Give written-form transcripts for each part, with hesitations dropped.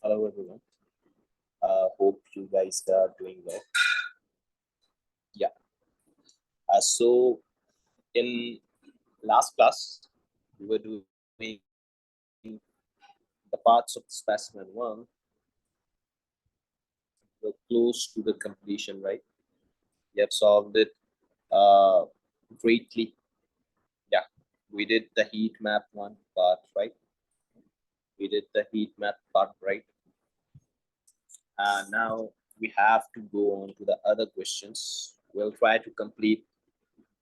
Hello everyone. Hope you guys are doing well. Yeah. So in last class, we were doing the parts of specimen one. We're close to the completion, right? We have solved it uh, greatly. Yeah. We did the heat map one part, right? We did the heat map part, right? Now we have to go on to the other questions. We'll try to complete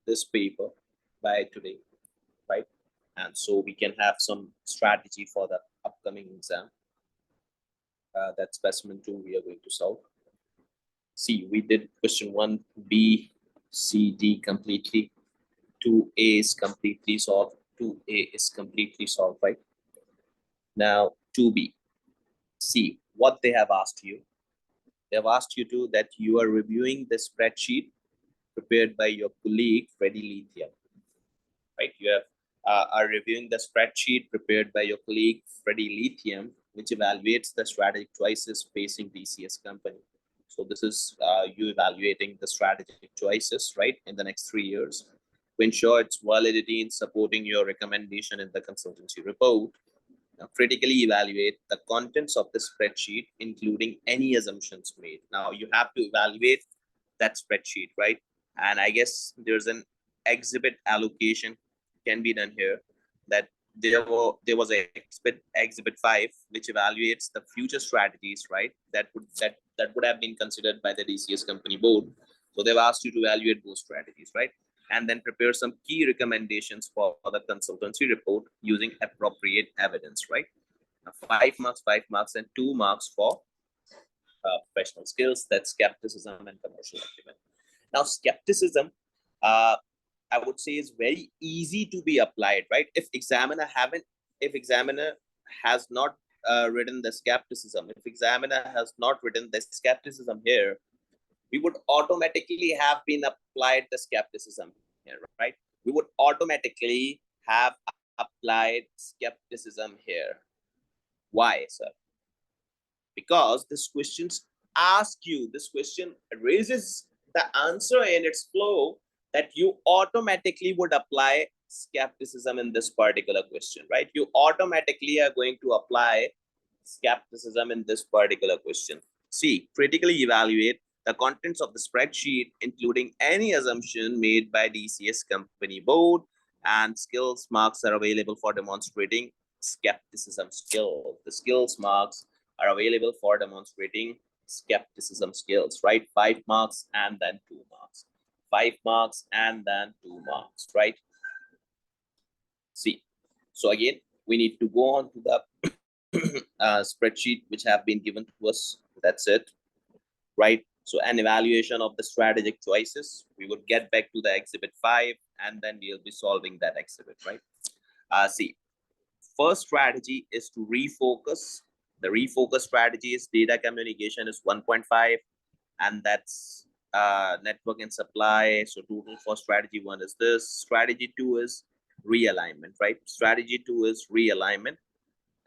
this paper by today, right? And so we can have some strategy for the upcoming exam. That specimen 2 we are going to solve. See, we did question 1, B, C, D completely. 2A is completely solved. 2A is completely solved, right? Now 2B. See what they have asked you. They have asked you to that you are reviewing the spreadsheet prepared by your colleague Freddie Lithium, right? You have are reviewing the spreadsheet prepared by your colleague Freddie Lithium, which evaluates the strategic choices facing DCS company. So this is you evaluating the strategic choices, right, in the next 3 years to ensure its validity in supporting your recommendation in the consultancy report. Now, critically evaluate the contents of the spreadsheet, including any assumptions made. Now, you have to evaluate that spreadsheet, right? And I guess there's an exhibit allocation can be done here, that there was a exhibit 5 which evaluates the future strategies, right, that would have been considered by the DCS company board. So they've asked you to evaluate those strategies, right, and then prepare some key recommendations for the consultancy report using appropriate evidence, right? Now, 5 marks and 2 marks for professional skills, that's skepticism and commercial acumen. Now skepticism, uh, I would say, is very easy to be applied, right? If examiner has not written the skepticism, if examiner has not written the skepticism here, we would automatically have been applied the skepticism here, right? We would automatically have applied skepticism here. Why, sir? Because this question raises the answer in its flow that you automatically would apply skepticism in this particular question, right? You automatically are going to apply skepticism in this particular question. See, critically evaluate the contents of the spreadsheet, including any assumption made by DCS company board, and skills marks are available for demonstrating skepticism skill. The skills marks are available for demonstrating skepticism skills, right? 5 marks and then 2 marks. 5 marks and then 2 marks, right? See, so again, we need to go on to the spreadsheet which have been given to us. That's it, right? So an evaluation of the strategic choices. We would get back to the exhibit 5 and then we'll be solving that exhibit, right? See, first strategy is to refocus. The refocus strategy is data communication is 1.5, and that's network and supply. So total for strategy 1 is this. Strategy 2 is realignment, right? Strategy 2 is realignment,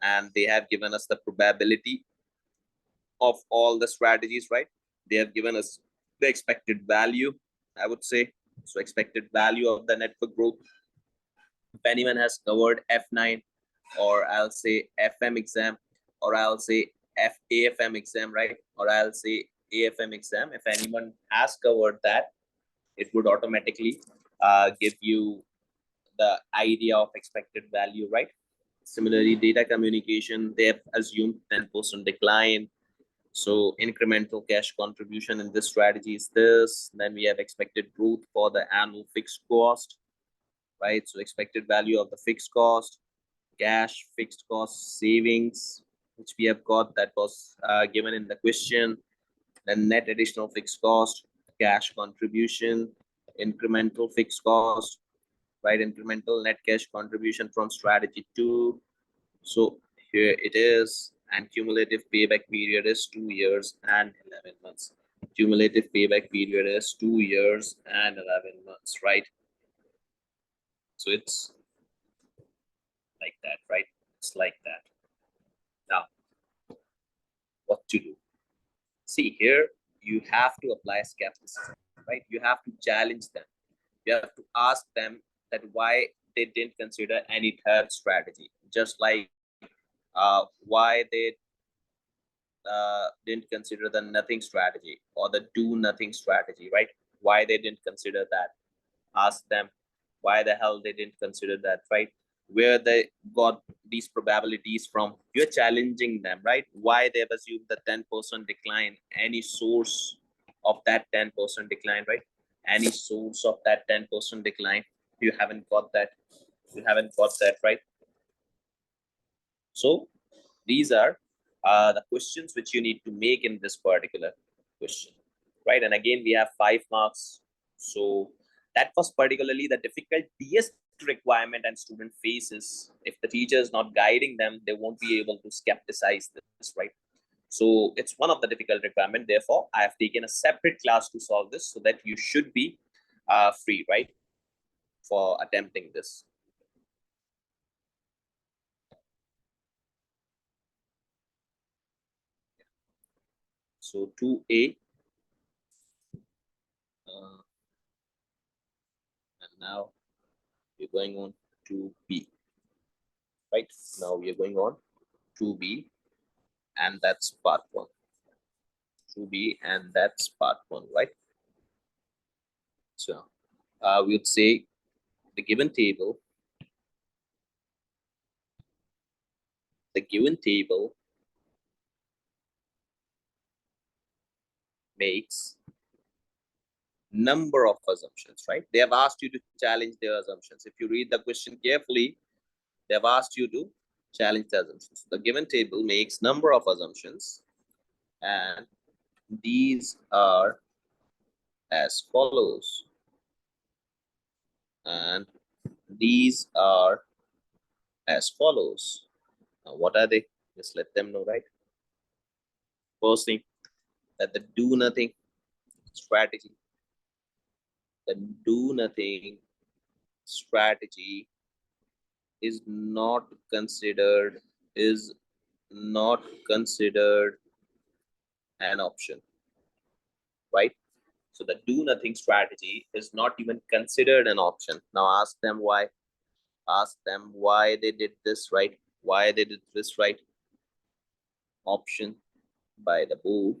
and they have given us the probability of all the strategies, right? They have given us the expected value, I would say. So expected value of the network group. If anyone has covered F9, or I'll say FM exam, or I'll say AFM exam, right? Or I'll say AFM exam. If anyone has covered that, it would automatically give you the idea of expected value, right? Similarly, data communication, they have assumed 10% decline. So incremental cash contribution in this strategy is this. Then we have expected growth for the annual fixed cost, right? So expected value of the fixed cost, cash fixed cost savings, which we have got, that was given in the question. Then net additional fixed cost, cash contribution, incremental fixed cost, right? Incremental net cash contribution from strategy 2. So here it is, and cumulative payback period is 2 years and 11 months. Cumulative payback period is 2 years and 11 months, right? So it's like that, right? It's like that. Now, See here, you have to apply skepticism, right? You have to challenge them. You have to ask them that why they didn't consider any third strategy, just like why they didn't consider the nothing strategy or the do nothing strategy, right? Why they didn't consider that. Ask them why the hell they didn't consider that, right? Where they got these probabilities from. You're challenging them, right? Why they've assumed the 10% decline, any source of that 10% decline, right? Any source of that 10% decline. You haven't got that. You haven't got that, right? So these are the questions which you need to make in this particular question, right? And again, we have 5 marks. So that was particularly the difficult DS requirement and student faces. If the teacher is not guiding them, they won't be able to skepticize this, right? So it's one of the difficult requirement. Therefore, I have taken a separate class to solve this so that you should be free, right, for attempting this. So 2A, and now we're going on to B, right? Now we are going on to B, and that's part 1. 2B, and that's part 1, right? So we would say the given table makes number of assumptions, right? They have asked you to challenge their assumptions. If you read the question carefully, they have asked you to challenge the assumptions. The given table makes number of assumptions, and these are as follows. And these are as follows. Now, what are they? Just let them know, right? First thing, that the do nothing strategy, the do nothing strategy is not considered an option, right? So the do nothing strategy is not even considered an option. Now ask them why. Ask them why they did this, right? Why they did this, right? Option by the board.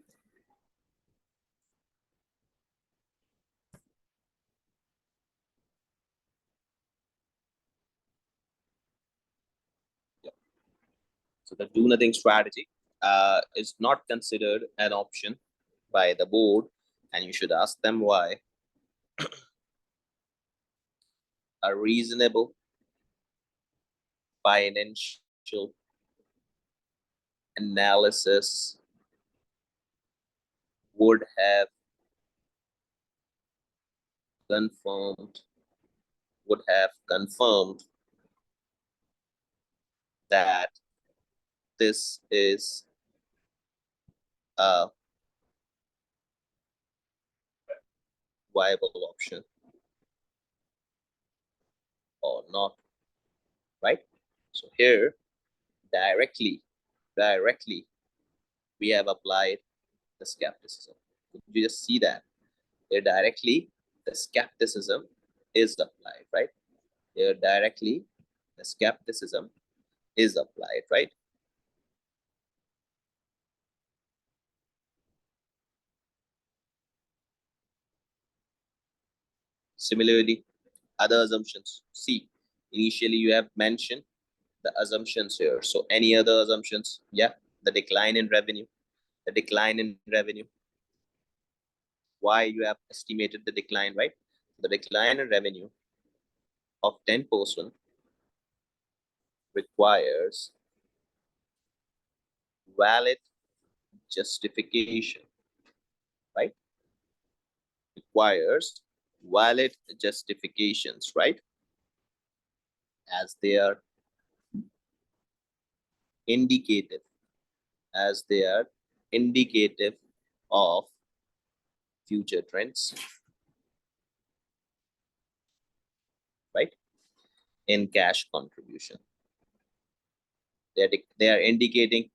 So the do nothing strategy is not considered an option by the board, and you should ask them why. A reasonable financial analysis would have confirmed that this is a viable option or not, right? So here directly we have applied the skepticism. You just see that here directly the skepticism is applied, right? Here directly the skepticism is applied, right? Similarly, other assumptions. See, initially you have mentioned the assumptions here. So any other assumptions? Yeah, the decline in revenue. The decline in revenue. Why you have estimated the decline, right? The decline in revenue of 10% requires valid justification, right? Requires valid justifications, right? As they are indicative, of future trends, right? In cash contribution. They are indicating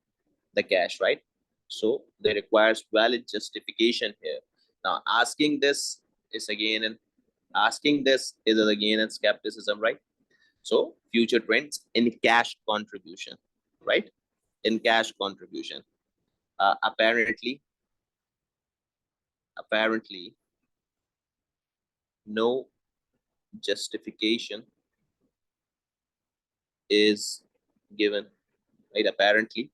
the cash, right? So they requires valid justification here. Now asking this is again a skepticism, right? So future trends in cash contribution, right? In cash contribution. Apparently no justification is given, right? Apparently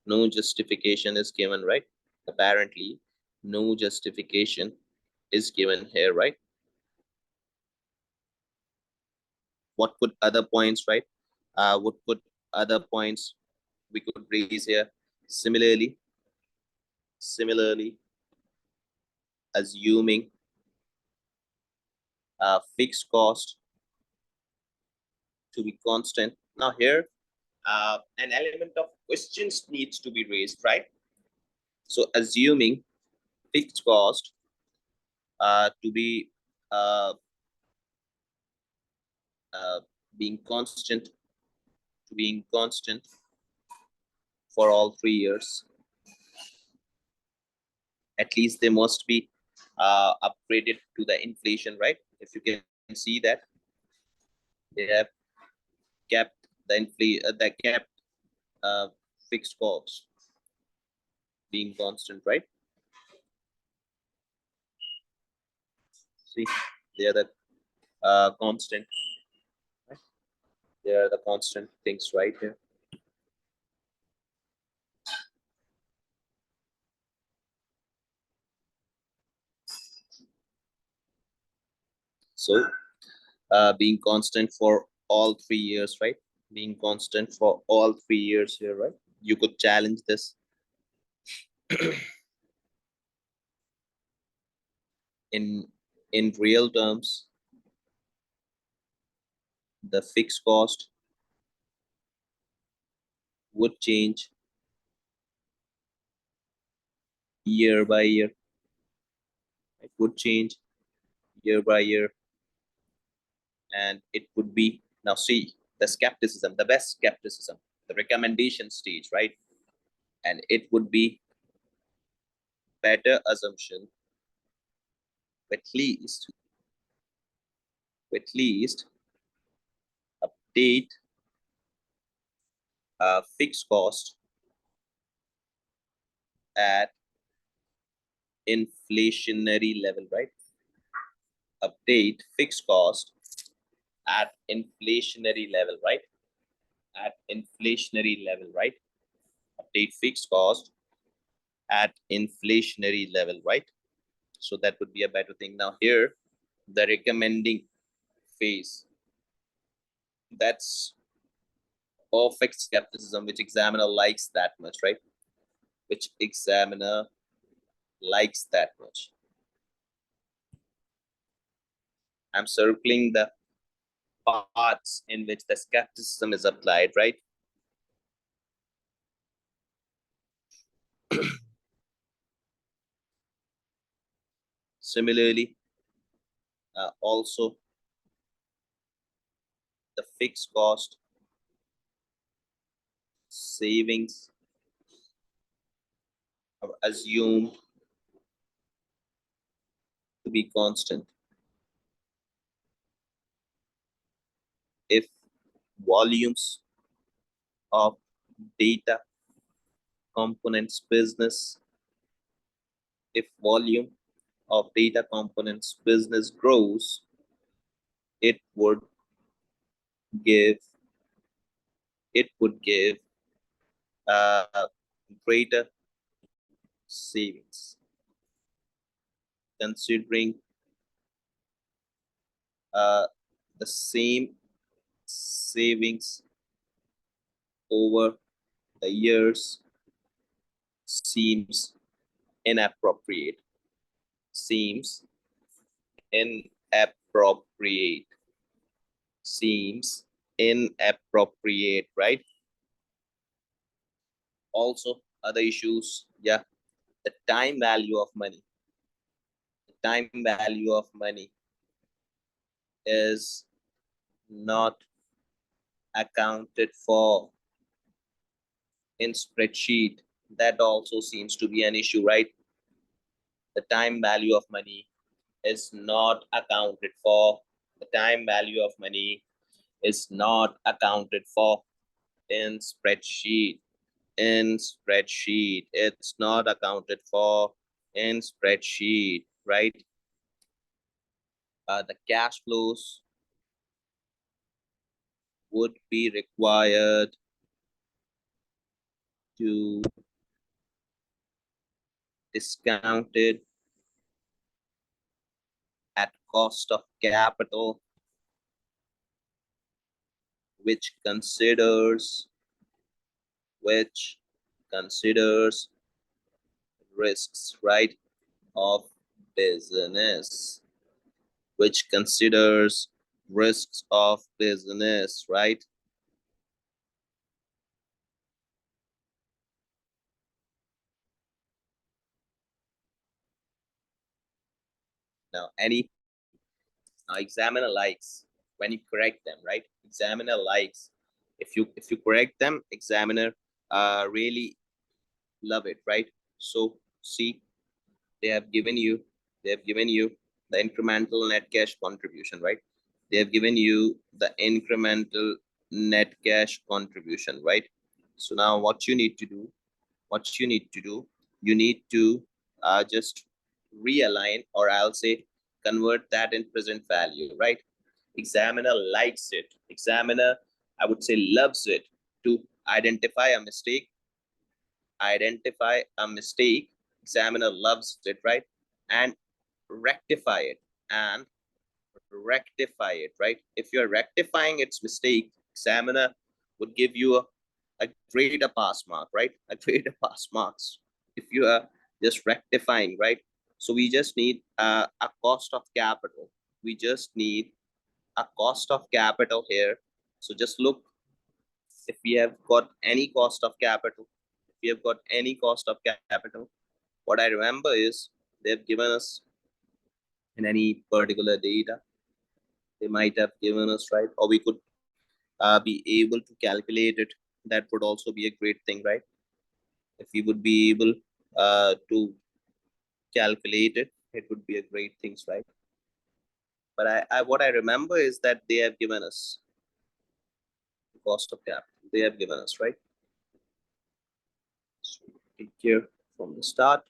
no justification is given, right? Apparently no justification is given here, right? What could other points, right? What could other points we could raise here? Similarly, assuming fixed cost to be constant. Now here, an element of questions needs to be raised, right? So assuming fixed cost to be uh, uh, being constant, for all 3 years, at least they must be upgraded to the inflation, right? If you can see that they have kept they kept uh, fixed costs being constant, right? See, they are the constant, right? They are the constant things right here. So being constant for all 3 years, right? Being constant for all 3 years here, right? You could challenge this. in in real terms, the fixed cost would change year by year. It would change year by year, and it would be, now see, the skepticism, the best skepticism, the recommendation stage, right? And it would be better assumption, at least update fixed cost at inflationary level, right? Update fixed cost at inflationary level, right? At inflationary level, right? Update fixed cost at inflationary level, right? So that would be a better thing. Now here, the recommending phase, that's perfect skepticism, which examiner likes that much, right? Which examiner likes that much. I'm circling the parts in which the skepticism is applied, right? Similarly, also the fixed cost savings are assumed to be constant if volumes of data components business, if volume of data components business grows, it would give it would give uh, greater savings, considering uh, the same savings over the years seems inappropriate. Seems inappropriate. Seems inappropriate, right? Also, other issues, yeah, the time value of money. The time value of money is not accounted for in spreadsheet. that also seems to be an issue, right? The time value of money is not accounted for. The time value of money is not accounted for in spreadsheet. In spreadsheet, it's not accounted for in spreadsheet, right? The cash flows would be required to discounted at cost of capital, which considers which considers risks, right, of business, which considers risks of business, right? Now, any examiner likes when you correct them, right? Examiner likes if you correct them, examiner really love it, right? So see, they have given you they have given you the incremental net cash contribution, right? They have given you the incremental net cash contribution, right? So now what you need to do, you need to just realign, or I'll say convert that in present value, right? Examiner likes it. Examiner, I would say, loves it to identify a mistake. Identify a mistake. Examiner loves it, right? And rectify it. And rectify it, right? If you're rectifying its mistake, examiner would give you a greater pass mark, right? A greater pass marks if you are just rectifying, right? So we just need a cost of capital. We just need a cost of capital here. So just look if we have got any cost of capital. If we have got any cost of capital, what I remember is they've given us in any particular data, they might have given us, right? Or we could be able to calculate it. That would also be a great thing, right? If we would be able to calculate it, it would be a great thing, right? But I what I remember is that they have given us the cost of capital. They have given us, right? So take care from the start.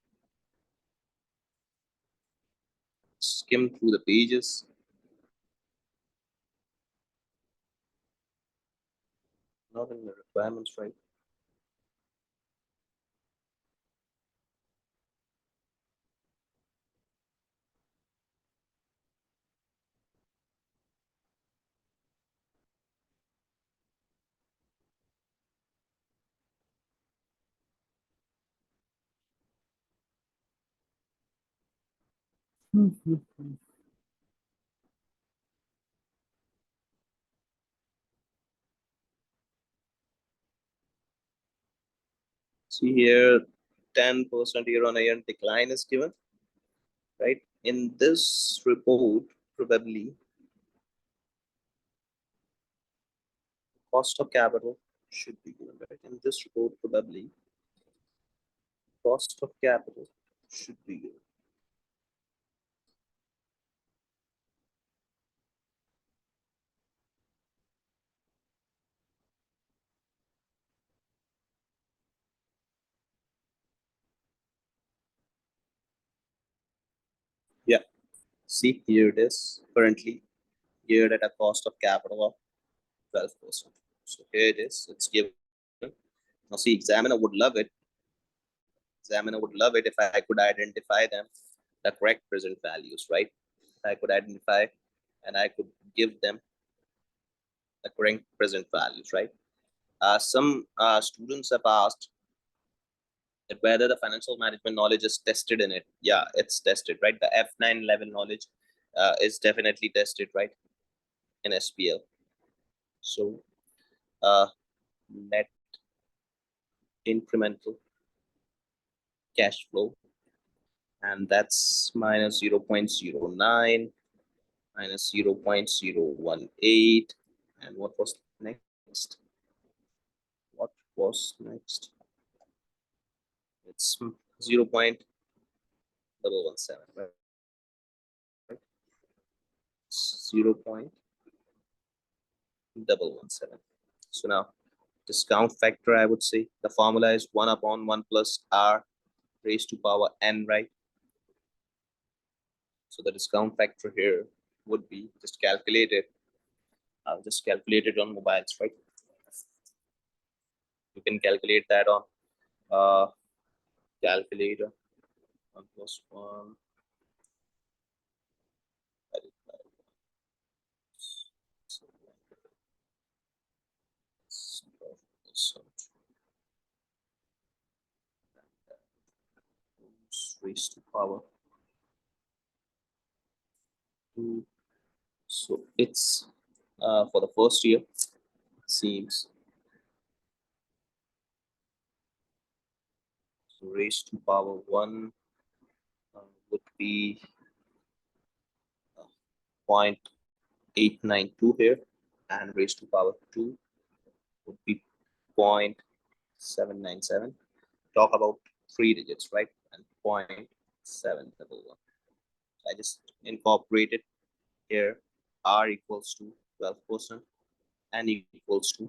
Skim through the pages. Not in the requirements, right? See here, 10% year-on-year decline is given, right? In this report, probably cost of capital should be given, right? In this report, probably cost of capital should be given. Yeah, see here it is currently geared at a cost of capital of 12%. So here it is, it's given. Now see, examiner would love it. Examiner would love it if I could identify them the correct present values, right? If I could identify and I could give them the correct present values, right? Some students have asked that whether the financial management knowledge is tested in it. Yeah, it's tested, right? The F9 level knowledge is definitely tested, right, in SBL. So net incremental cash flow, and that's minus 0.09, minus 0.018. And what was next? What was next? It's 0.117, right? 0.117. So now discount factor, I would say the formula is 1 upon 1 plus r raised to power n, right? So the discount factor here would be just calculated. I'll just calculate it on mobiles, right? You can calculate that on calculator. 1 plus 1. Raised to power 2. So it's for the first year, it seems raised to power 1 would be 0.892 here, and raised to power 2 would be 0.797. Talk about 3 digits, right? And 0.711. I just incorporated here r equals to 12%, and equals to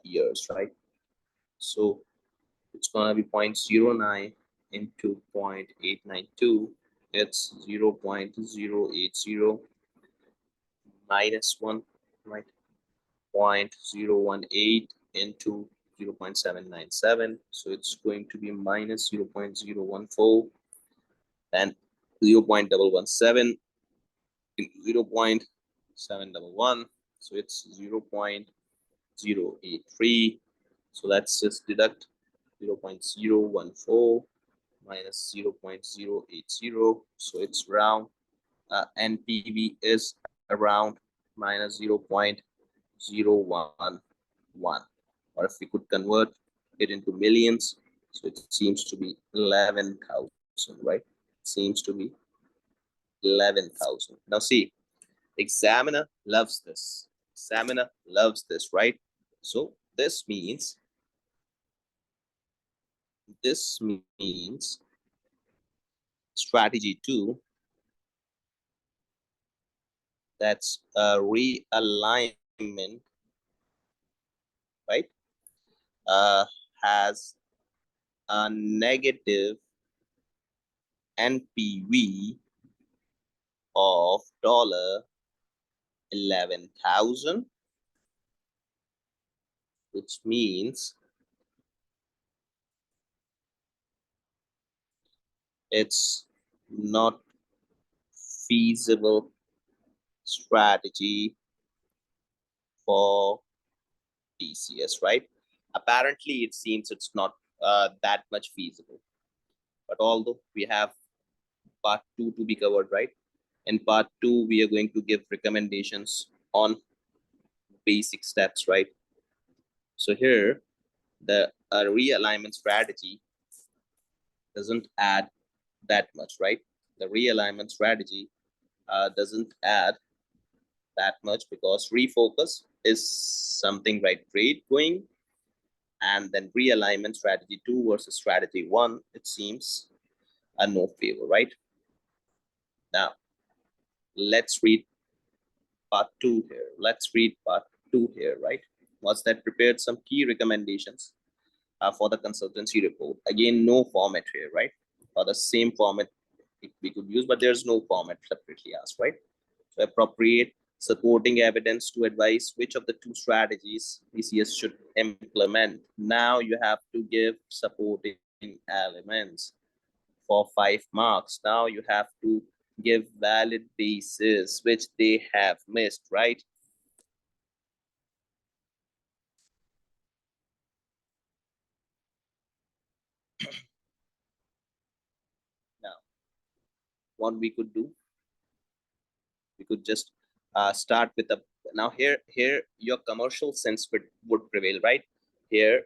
years, right? So it's gonna be 0.09 into 0.892. It's 0.080 minus 1, right? 0.018 into 0.797. So it's going to be minus 0.014 and 0.117 into 0.711. So it's 0.083. So let's just deduct 0.014 minus 0.080. So it's round. NPV is around minus 0.011. Or if we could convert it into millions, so it seems to be 11,000, right? It seems to be 11,000. Now see, examiner loves this. Examiner loves this, right? So this means strategy 2, that's a realignment, right? Has a negative NPV of $11,000, which means it's not feasible strategy for DCS, right? Apparently, it seems it's not that much feasible. But although we have part 2 to be covered, right? In part 2, we are going to give recommendations on basic steps, right? So here, the realignment strategy doesn't add that much, right? The realignment strategy doesn't add that much because refocus is something, right? Trade going, and then realignment strategy 2 versus strategy 1, it seems a no favor, right? Now let's read part 2 here. Let's read part 2 here, right? Was that prepared some key recommendations for the consultancy report. Again, no format here, right? Or the same format we could use, but there's no format separately asked, right? So appropriate supporting evidence to advise which of the 2 strategies DCS should implement. Now you have to give supporting elements for 5 marks. Now you have to give valid basis, which they have missed, right? Now, what we could do, we could just start with a, now here your commercial sense would prevail, right? Here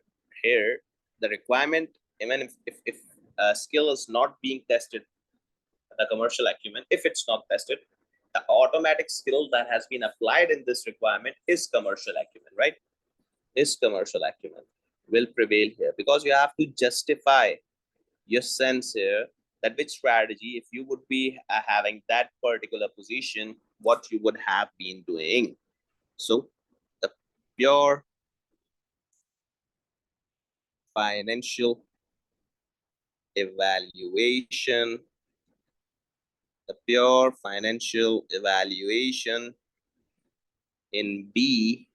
the requirement, even if skill is not being tested, the commercial acumen, if it's not tested, the automatic skill that has been applied in this requirement is commercial acumen, right? Is commercial acumen will prevail here, because you have to justify your sense here that which strategy, if you would be having that particular position, what you would have been doing. So the pure financial evaluation, the pure financial evaluation in B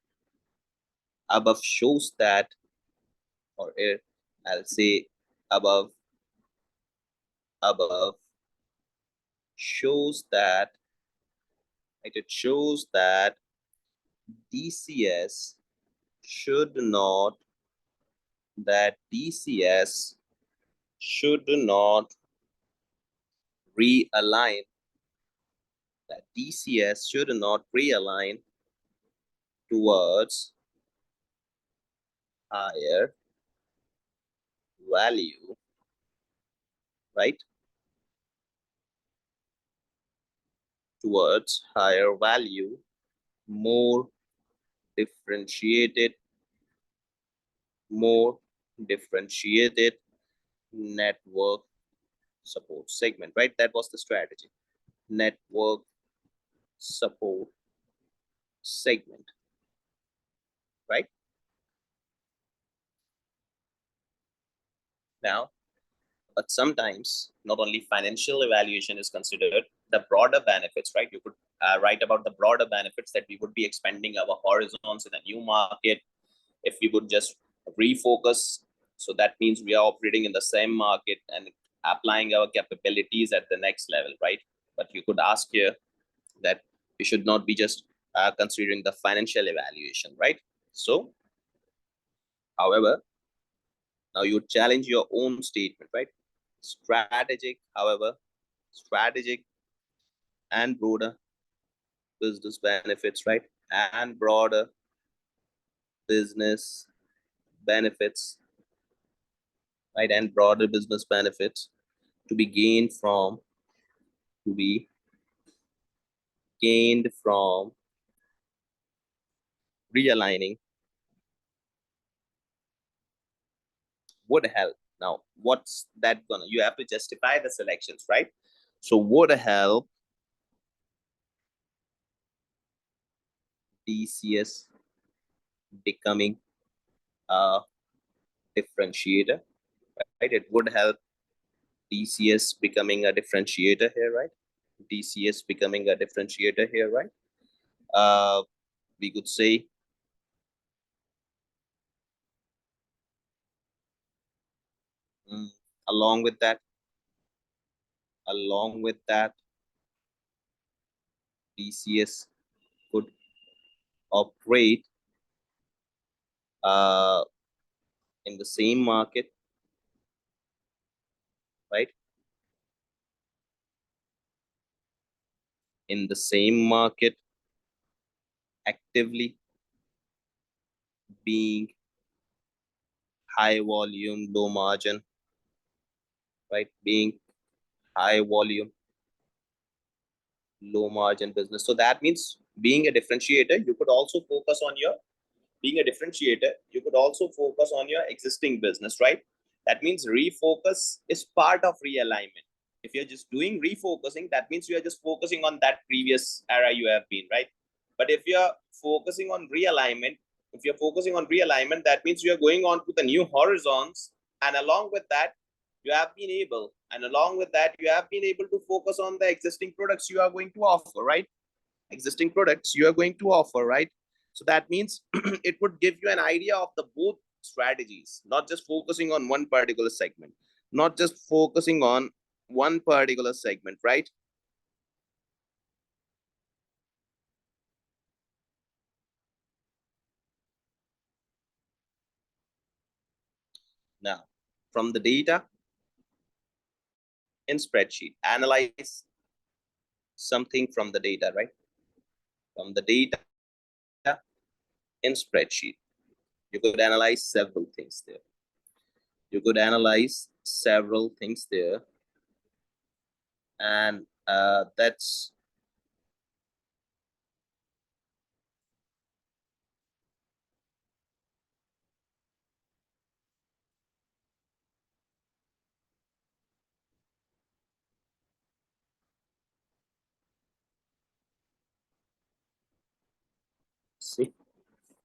above shows that, or I'll say above shows that, right, it shows that DCS should not, realign, that DCS should not realign towards higher value, right? Towards higher value, more differentiated, network support segment, right? That was the strategy. Network support segment, right? Now, but sometimes not only financial evaluation is considered, the broader benefits, right? You could write about the broader benefits that we would be expanding our horizons in a new market if we would just refocus. So that means we are operating in the same market and applying our capabilities at the next level, right? But you could ask here that we should not be just considering the financial evaluation, right? So, however, now you challenge your own statement, right? Strategic, however, strategic and broader business benefits, right? And broader business benefits, right? And broader business benefits to be gained from, realigning would help. Now, what's that gonna? You have to justify the selections, right? So would help DCS becoming a differentiator, right? It would help DCS becoming a differentiator here, right? DCS becoming a differentiator here, right? We could say along with that, DCS could operate in the same market, right? In the same market, actively being high volume, low margin, right? Being high volume, low margin business. So that means being a differentiator, you could also focus on your existing business, right? That means refocus is part of realignment. If you're just doing refocusing, that means you are just focusing on that previous era you have been, right? But if you're focusing on realignment, that means you are going on to the new horizons, and along with that, you have been able to focus on the existing products you are going to offer, right? So that means it would give you an idea of the both strategies, not just focusing on one particular segment, right? Now, from the data in spreadsheet, analyze something from the data, right? From the data in spreadsheet, you could analyze several things there. And that's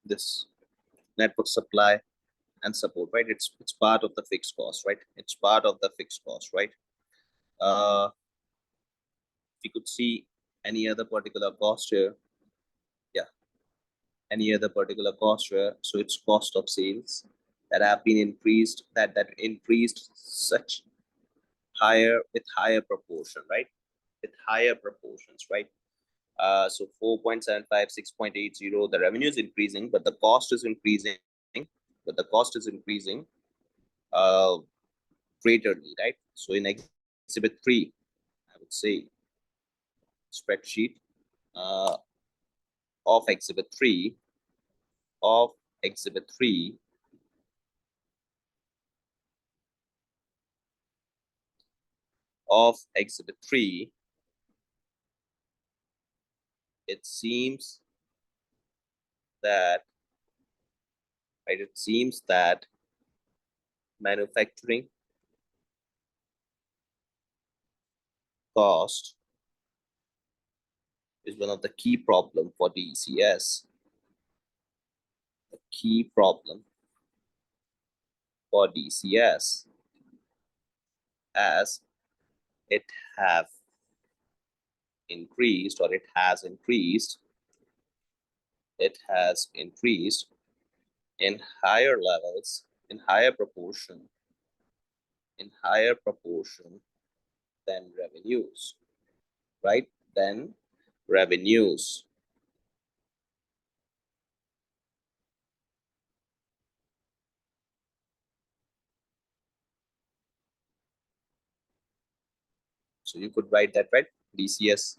this network supply and support, right? It's part of the fixed cost, right? It's part of the fixed cost, right? We could see any other particular cost here. Yeah, any other particular cost here. So it's cost of sales that have been increased, that increased such higher with higher proportion, right? With higher proportions, right? So 4.75, 6.80, the revenue is increasing, but the cost is increasing, uh, greaterly, right? So in exhibit 3, I would say spreadsheet uh, of exhibit 3, of exhibit 3, of exhibit 3, it seems that, right, it seems that manufacturing cost is one of the key problem for DCS. The key problem for DCS, as it have increased, or it has increased in higher levels, in higher proportion than revenues, right? Than revenues. So you could write that, right? DCS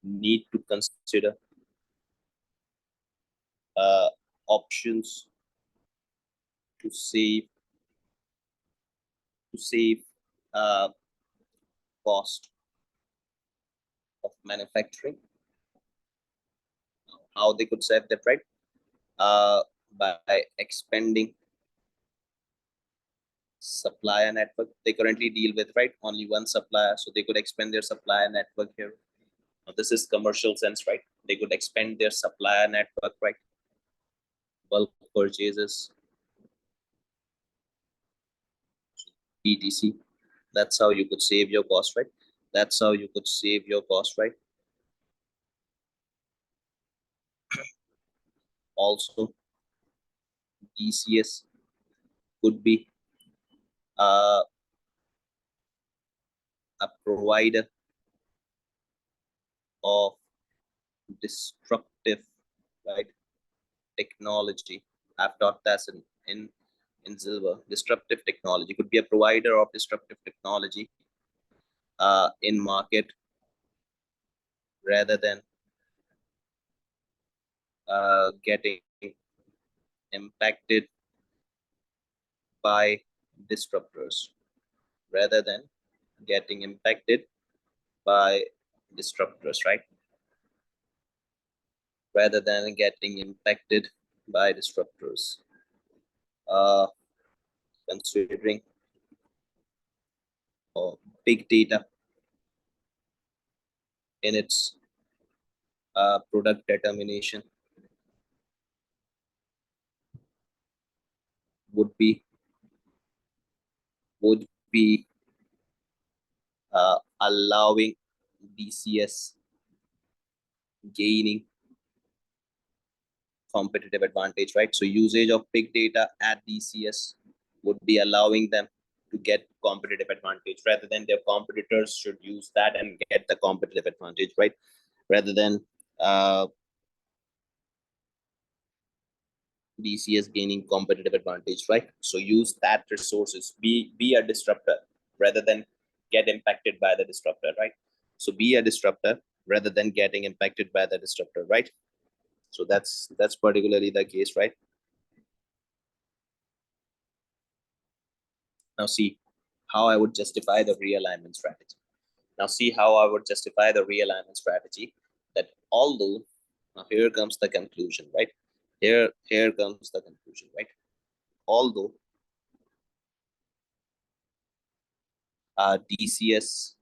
need to consider options to save uh, cost of manufacturing. How they could save that, right? By expanding supplier network. They currently deal with, right, only one supplier, so they could expand their supplier network here. Now, this is commercial sense, right? They could expand their supplier network, right? Bulk purchases, etc. That's how you could save your cost, right? That's how you could save your cost, right? Also, DCS could be uh, a provider of disruptive, right, technology. I've taught that in Silver. Disruptive technology could be a provider of disruptive technology in market, rather than getting impacted by disruptors, rather than getting impacted by disruptors, right? Rather than getting impacted by disruptors. Uh, Considering big data in its product determination would be would be allowing DCS gaining competitive advantage, right? So usage of big data at DCS would be allowing them to get competitive advantage, rather than their competitors should use that and get the competitive advantage, right? Rather than DCS gaining competitive advantage, right? So use that resources, be a disruptor rather than get impacted by the disruptor, right? So be a disruptor rather than getting impacted by the disruptor, right? So that's particularly the case, right? Now see how I would justify the realignment strategy. Now see how I would justify the realignment strategy, that although, now here comes the conclusion, right? Here comes the conclusion, right? Although DCS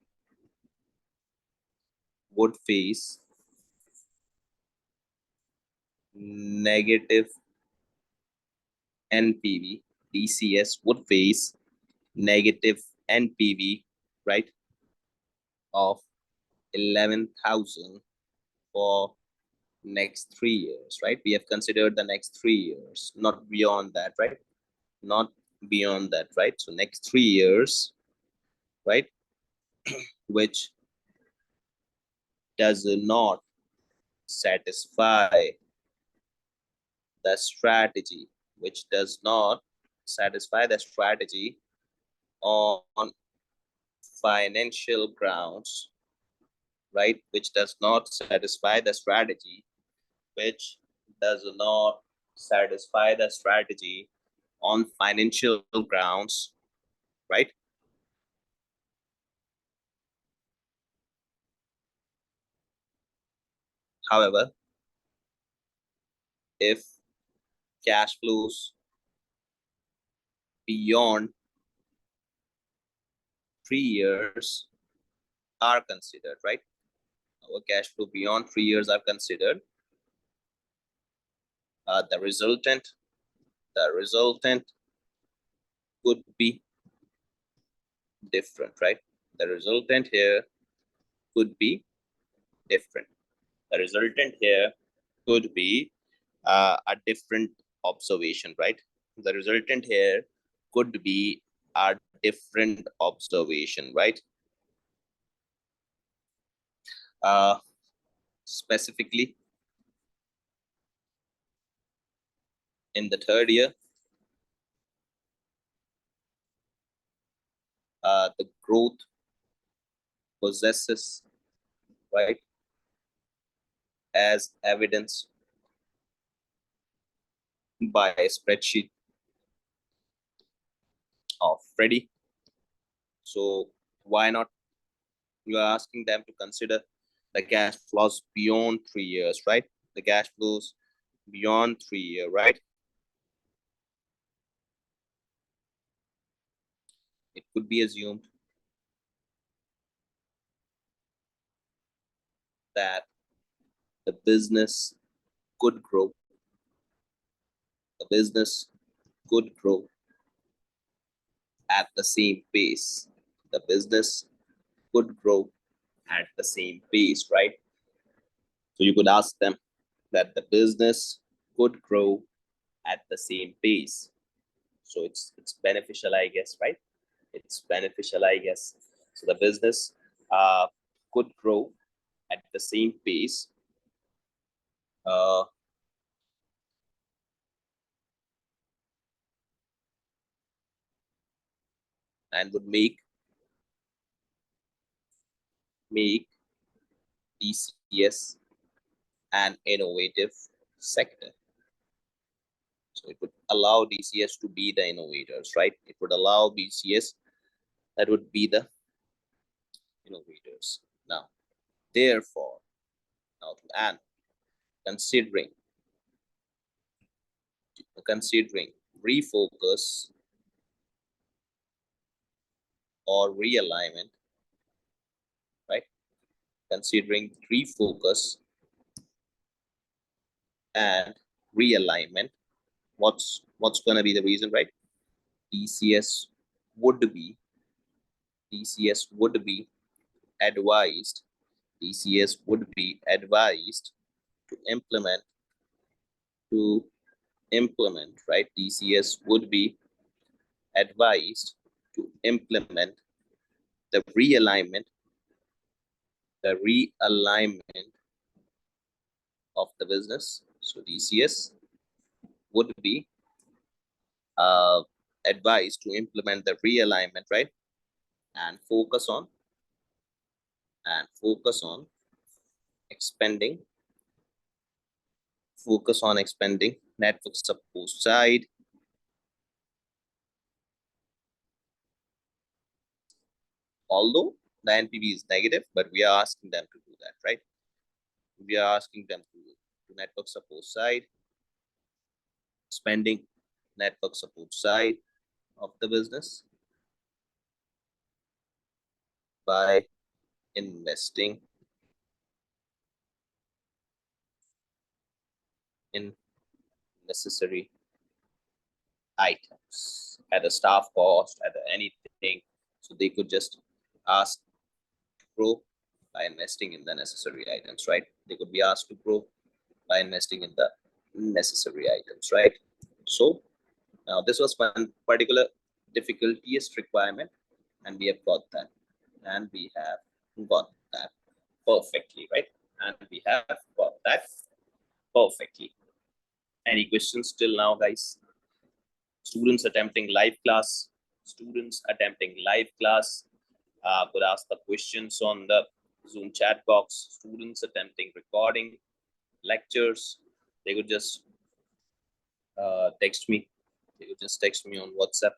would face negative NPV. DCS would face negative NPV, right, of 11,000 for next 3 years, right? We have considered the next 3 years, not beyond that, right? Not beyond that, right? So next 3 years, right, which does not satisfy the strategy, which does not satisfy the strategy on financial grounds, right? Which does not satisfy the strategy, which does not satisfy the strategy on financial grounds, right? However, if cash flows beyond 3 years are considered, right? Our cash flow beyond 3 years are considered. The resultant could be different, right? The resultant here could be different. The resultant here could be a different observation, right? The resultant here could be a different observation, right? Specifically, in the third year, the growth possesses, right, as evidence by a spreadsheet of Freddie. So why not? You are asking them to consider the cash flows beyond 3 years, right? The cash flows beyond 3 years, right? It could be assumed that the business could grow. The business could grow at the same pace. The business could grow at the same pace, right? So you could ask them that the business could grow at the same pace. So it's beneficial, I guess, right? It's beneficial, I guess. So the business could grow at the same pace. Uh, and would make DCS an innovative sector. So it would allow DCS to be the innovators, right? It would allow DCS that would be the innovators. Now, therefore, now to and considering refocus or realignment, right? Considering refocus and realignment, what's going to be the reason, right? DCS would be DCS would be advised DCS would be advised to to implement, right? DCS would be advised to implement the realignment of the business. So DCS would be uh, advised to implement the realignment, right? And focus on expanding network support side, although the NPV is negative, but we are asking them to do that, right? We are asking them to network support side, spending network support side of the business by investing in necessary items at the staff cost, at the anything. So they could just ask to grow by investing in the necessary items, right? They could be asked to grow by investing in the necessary items, right? So now this was one particular difficultiest requirement, and we have got that, and we have got that perfectly, right? And we have got that perfectly. Any questions till now, guys? Students attempting live class. Students attempting live class could ask the questions on the Zoom chat box. Students attempting recording lectures, they could just text me. They could just text me on WhatsApp.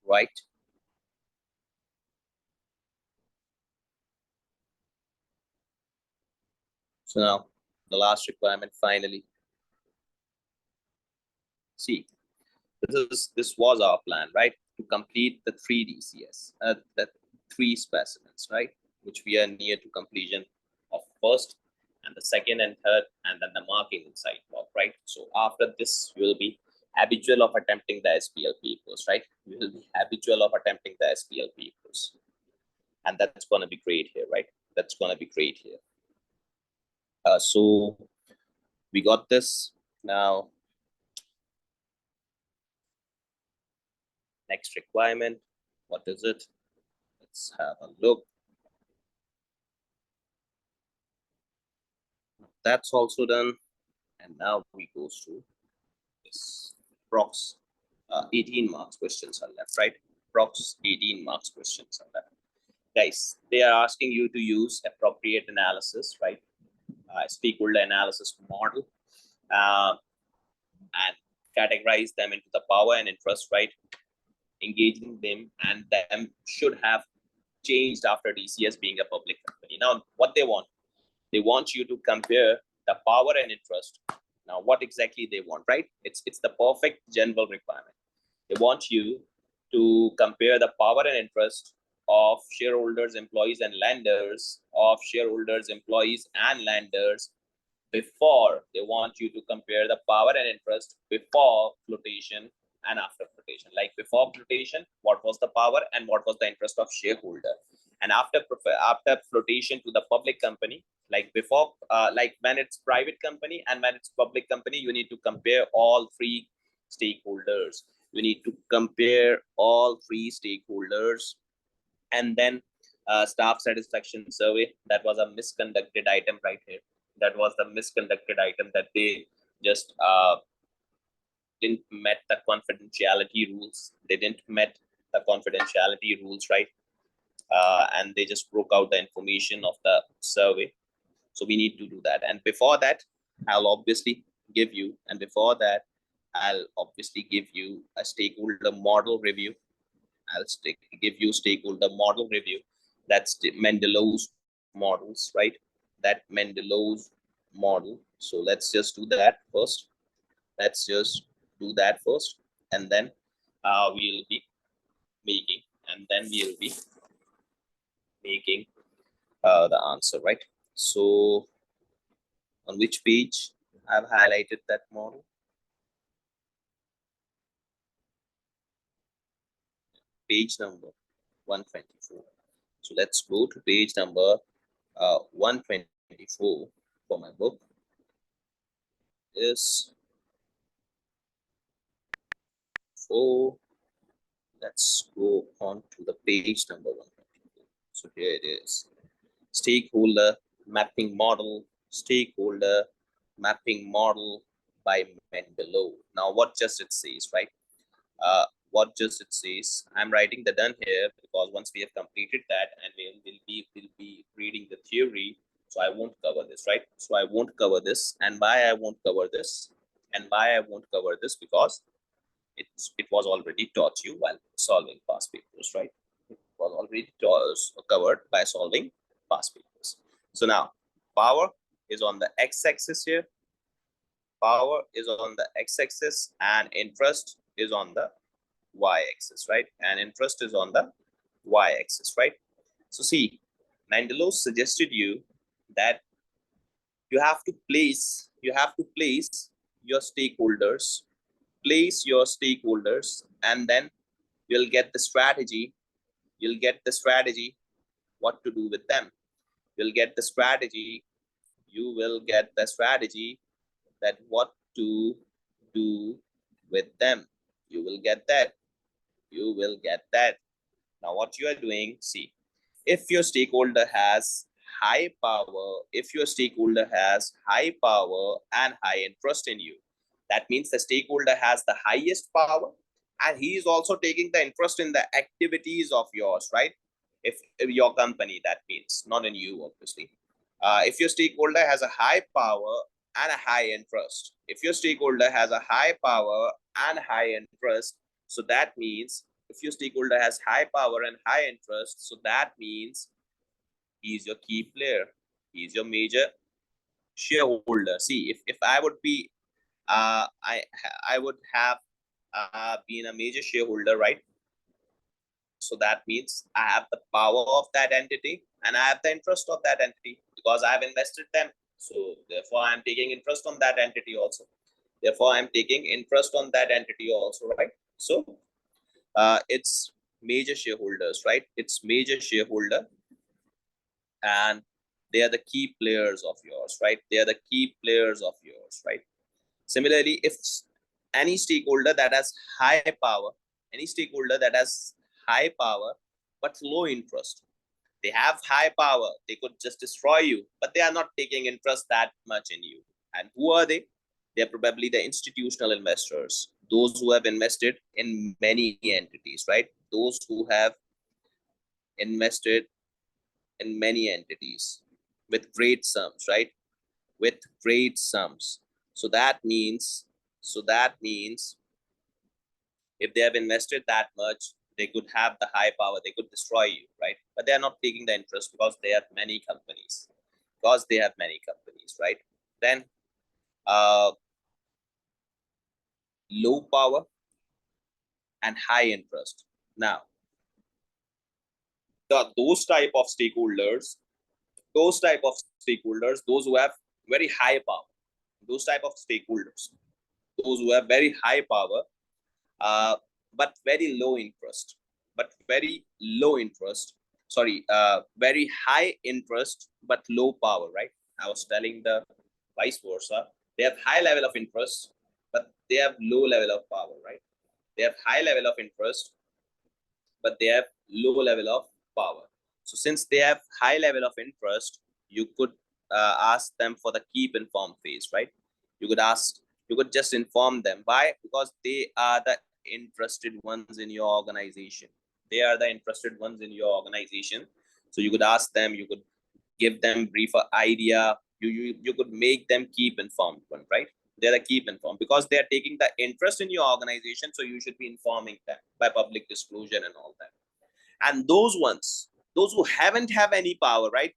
Right? So now the last requirement finally. See, this was our plan, right? To complete the 3 DCS, the 3 specimens, right? Which we are near to completion of first and the second and third, and then the marking inside block, right? So after this, we will be habitual of attempting the SBL papers, right? We will be habitual of attempting the SBL papers. And that's going to be great here, right? That's going to be great here. So we got this. Now, next requirement, what is it? Let's have a look. That's also done. And now we go through this prox 18 marks questions are left, right? Prox 18 marks questions are left. Guys, they are asking you to use appropriate analysis, right? Stakeholder analysis model, and categorize them into the power and interest, right? Engaging them, and them should have changed after DCS being a public company. Now, what they want you to compare the power and interest. Now, what exactly they want, right? It's the perfect general requirement. They want you to compare the power and interest of shareholders, employees, and lenders, of shareholders, employees, and lenders before. They want you to compare the power and interest before flotation and after flotation. Like before flotation, what was the power and what was the interest of shareholder? And after flotation to the public company, like before, like when it's private company and when it's public company, you need to compare all 3 stakeholders. You need to compare all 3 stakeholders. And then staff satisfaction survey, that was a misconducted item right here. That was the misconducted item, that they just didn't met the confidentiality rules. They didn't met the confidentiality rules, right? And they just broke out the information of the survey. So we need to do that. And before that, I'll obviously give you, a stakeholder model review. I'll give you stakeholder model review. That's the Mendelow's models, right? That Mendelow's model. So let's just do that first. And then we'll be making, the answer, right? So on which page I've highlighted that model? Page number 124. So let's go to page number 124 for my book. Is 4. Let's go on to the page number 124. So here it is. Stakeholder mapping model. Stakeholder mapping model by Mendelow. Now, what just it says, right? What just it says. I'm writing the done here because once we have completed that, and we'll be reading the theory. So I won't cover this, right? So I won't cover this. And why I won't cover this? Because it was already taught you while solving past papers, right? It was already covered by solving past papers. So now power is on the x-axis here. Power is on the x-axis and interest is on the y-axis, right? And interest is on the y-axis, right? So see, Nandelos suggested you that you have to place your stakeholders, and then you'll get the strategy. You'll get the strategy what to do with them. You'll get the strategy. You will get the strategy that what to do with them. You will get that. You will get that. Now, what you are doing, see, if your stakeholder has high power, and high interest in you, that means the stakeholder has the highest power and he is also taking the interest in the activities of yours, right? If your company, that means not in you, obviously. If your stakeholder has a high power and a high interest, so that means if your stakeholder has high power and high interest, so that means he's your key player. He's your major shareholder. See, if I would be, I would have been a major shareholder, right? So that means I have the power of that entity and I have the interest of that entity because I've invested them. So therefore, I'm taking interest on that entity also. Right? So it's major shareholders, right? It's major shareholder, and they are the key players of yours, right? Similarly, if any stakeholder that has high power, but low interest, they have high power, they could just destroy you, but they are not taking interest that much in you. And who are they? They're probably the institutional investors, those who have invested in many entities, right? Those who have invested in many entities with great sums, right? With great sums. So that means if they have invested that much, they could have the high power, they could destroy you, right? But they are not taking the interest because they have many companies. Right? Then low power and high interest. Now, those type of stakeholders, those who have very high power, those type of stakeholders, those who have very high power, but very low interest, very high interest, but low power, right? I was telling the vice versa. They have high level of interest, but they have low level of power, right? They have high level of interest, but they have low level of power. So since they have high level of interest, you could ask them for the keep informed phase, right? You could just inform them. Why? Because they are the interested ones in your organization. So you could ask them, you could give them briefer idea. You could make them keep informed one, right? They're the keep informed because they are taking the interest in your organization. So you should be informing them by public disclosure and all that. And those who haven't have any power, right?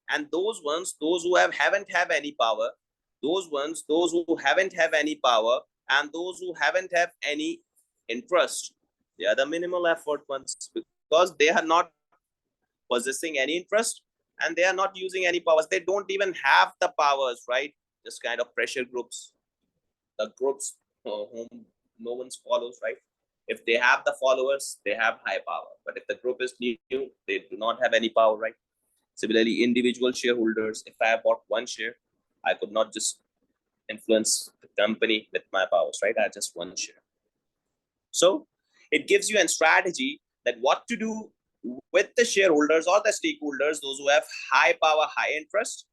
And those who haven't have any power, those who haven't have any power, and those who haven't have any interest, they are the minimal effort ones because they are not possessing any interest and they are not using any powers. They don't even have the powers, right? Just kind of pressure groups, the groups whom no one follows, right? If they have the followers, they have high power. But if the group is new, they do not have any power, right? Similarly, individual shareholders, if I bought one share, I could not just influence the company with my powers, right? I just one share. So it gives you a strategy that what to do with the shareholders or the stakeholders, those who have high power, high interest,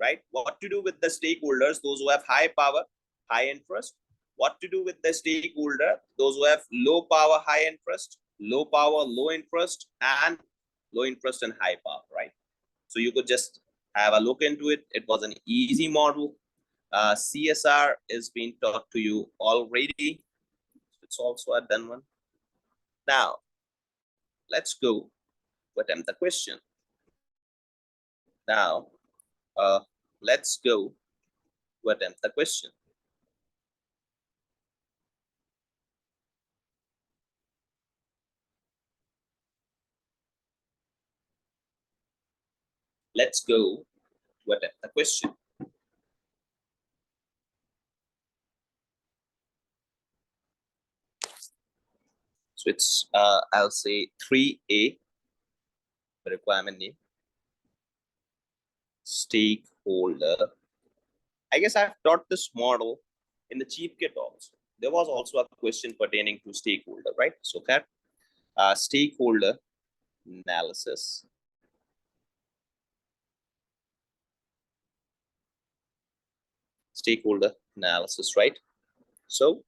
right? What to do with the stakeholders, those who have high power, high interest. What to do with the stakeholder, those who have low power, high interest, low power, low interest, and low interest and high power, right? So you could just have a look into it. It was an easy model. CSR is being taught to you already. It's also a done one. Now, let's go to attempt the question. Now, let's go to attempt the question. let's go to attempt the question. So it's I'll say 3A, the requirement name, stakeholder. I guess I've taught this model in the cheap kit also. There was also a question pertaining to stakeholder, right? So that stakeholder analysis. Stakeholder analysis, right? So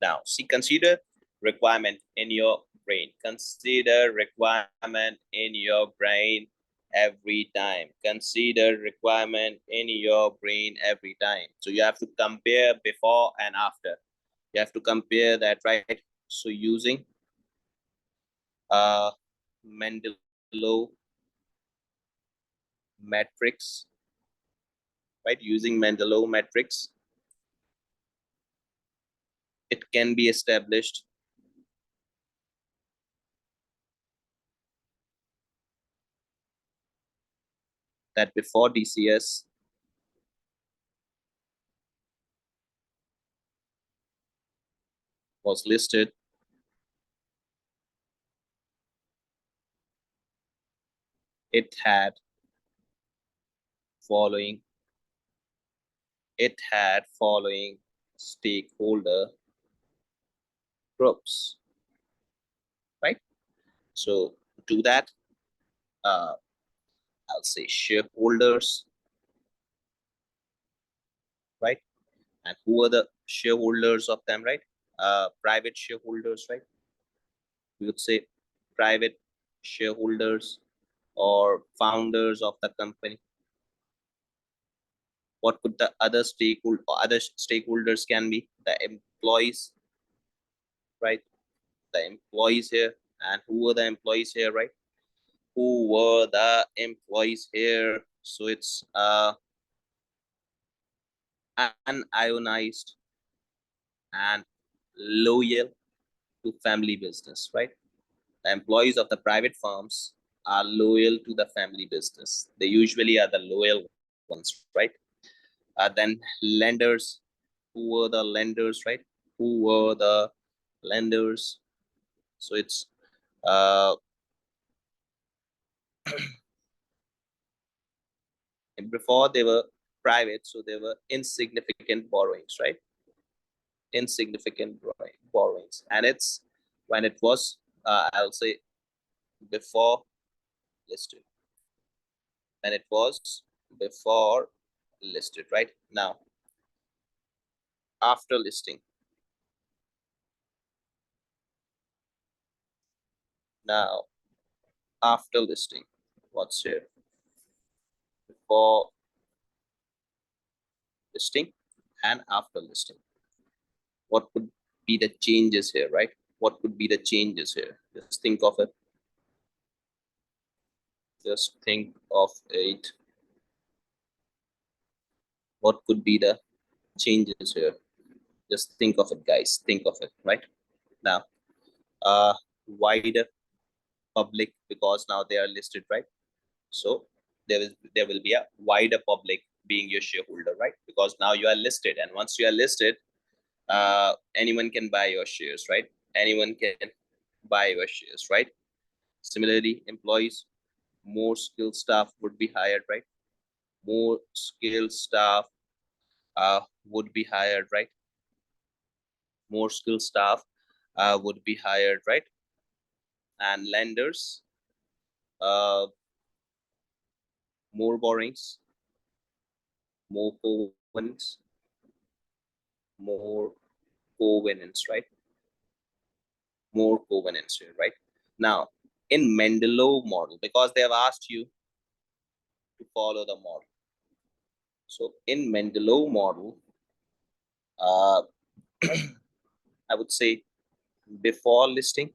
now see, consider requirement in your brain. Consider requirement in your brain every time. Consider requirement in your brain every time. So you have to compare before and after. You have to compare that, right? So using Mendelov matrix, right? Using Mendelov matrix, it can be established that before DCS was listed, it had following stakeholder groups, right? So to that, I'll say shareholders, right? And who are the shareholders of them, right? Private shareholders, right? We would say private shareholders or founders of the company. What could the other stakeholders can be? The employees, right? The employees here. And who were the employees here, right? Who were the employees here? So it's unionized and loyal to family business, right? The employees of the private firms are loyal to the family business. They usually are the loyal ones, right? Then lenders. Who were the lenders, right? Who were the lenders? So it's before they were private, so they were insignificant borrowings, right? Insignificant borrowings. And it's when it was, I'll say, before listed. When it was before listed, right? Now, after listing. Now, after listing, what's here? Before listing and after listing. What could be the changes here, right? What could be the changes here? Just think of it. Just think of it. What could be the changes here? Just think of it, guys. Think of it, right? Now, wider public, because now they are listed, right? So there will be a wider public being your shareholder, right? Because now you are listed, and once you are listed, anyone can buy your shares, right? Anyone can buy your shares, right? Similarly, employees, more skilled staff would be hired, right? More skilled staff would be hired, right? More skilled staff would be hired, right? And lenders, more borrowings, more covenants, more covenants, right? More covenants here, right? Now, in Mendelov model, because they have asked you to follow the model. So in Mendelov model, I would say before listing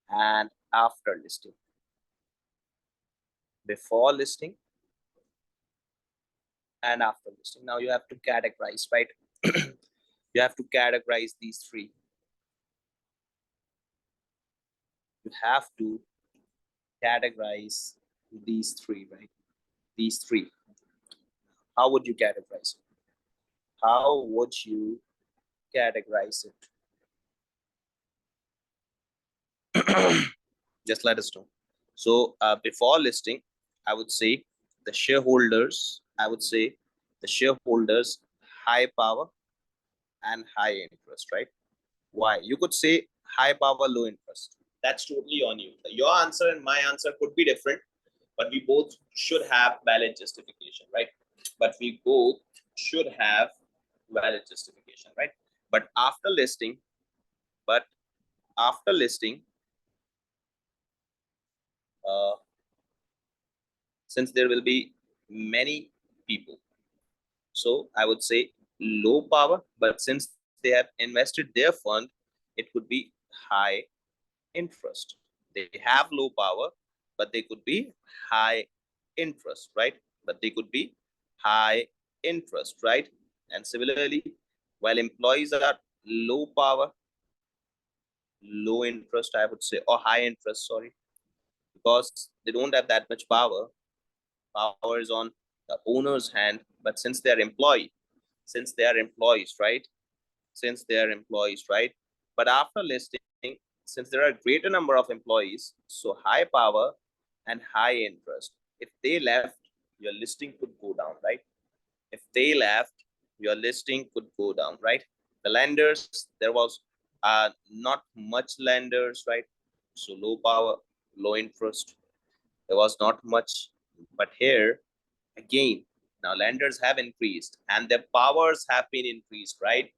and after listing. Before listing and after listing. Now you have to categorize, right? You have to categorize these three. you have to categorize these three, right? These three. How would you categorize it? How would you categorize it? Just let us know. So before listing, I would say the shareholders, high power and high interest, right? Why? You could say high power, low interest. That's totally on you. Your answer and my answer could be different, but we both should have valid justification, right? But we both should have valid justification, right? But after listing, uh, since there will be many people, so I would say low power, but since they have invested their fund, it could be high interest. They have low power, but they could be high interest, right? But they could be high interest, right? And similarly, while employees are low power, low interest, I would say, or high interest, sorry, because they don't have that much power. Power is on the owner's hand, but since they are employees, right? Since they are employees, right? But after listing, since there are a greater number of employees, so high power and high interest. If they left, your listing could go down, right? If they left, your listing could go down, right? The lenders, there was not much lenders, right? So low power, low interest. There was not much, but here again, now lenders have increased and their powers have been increased, right?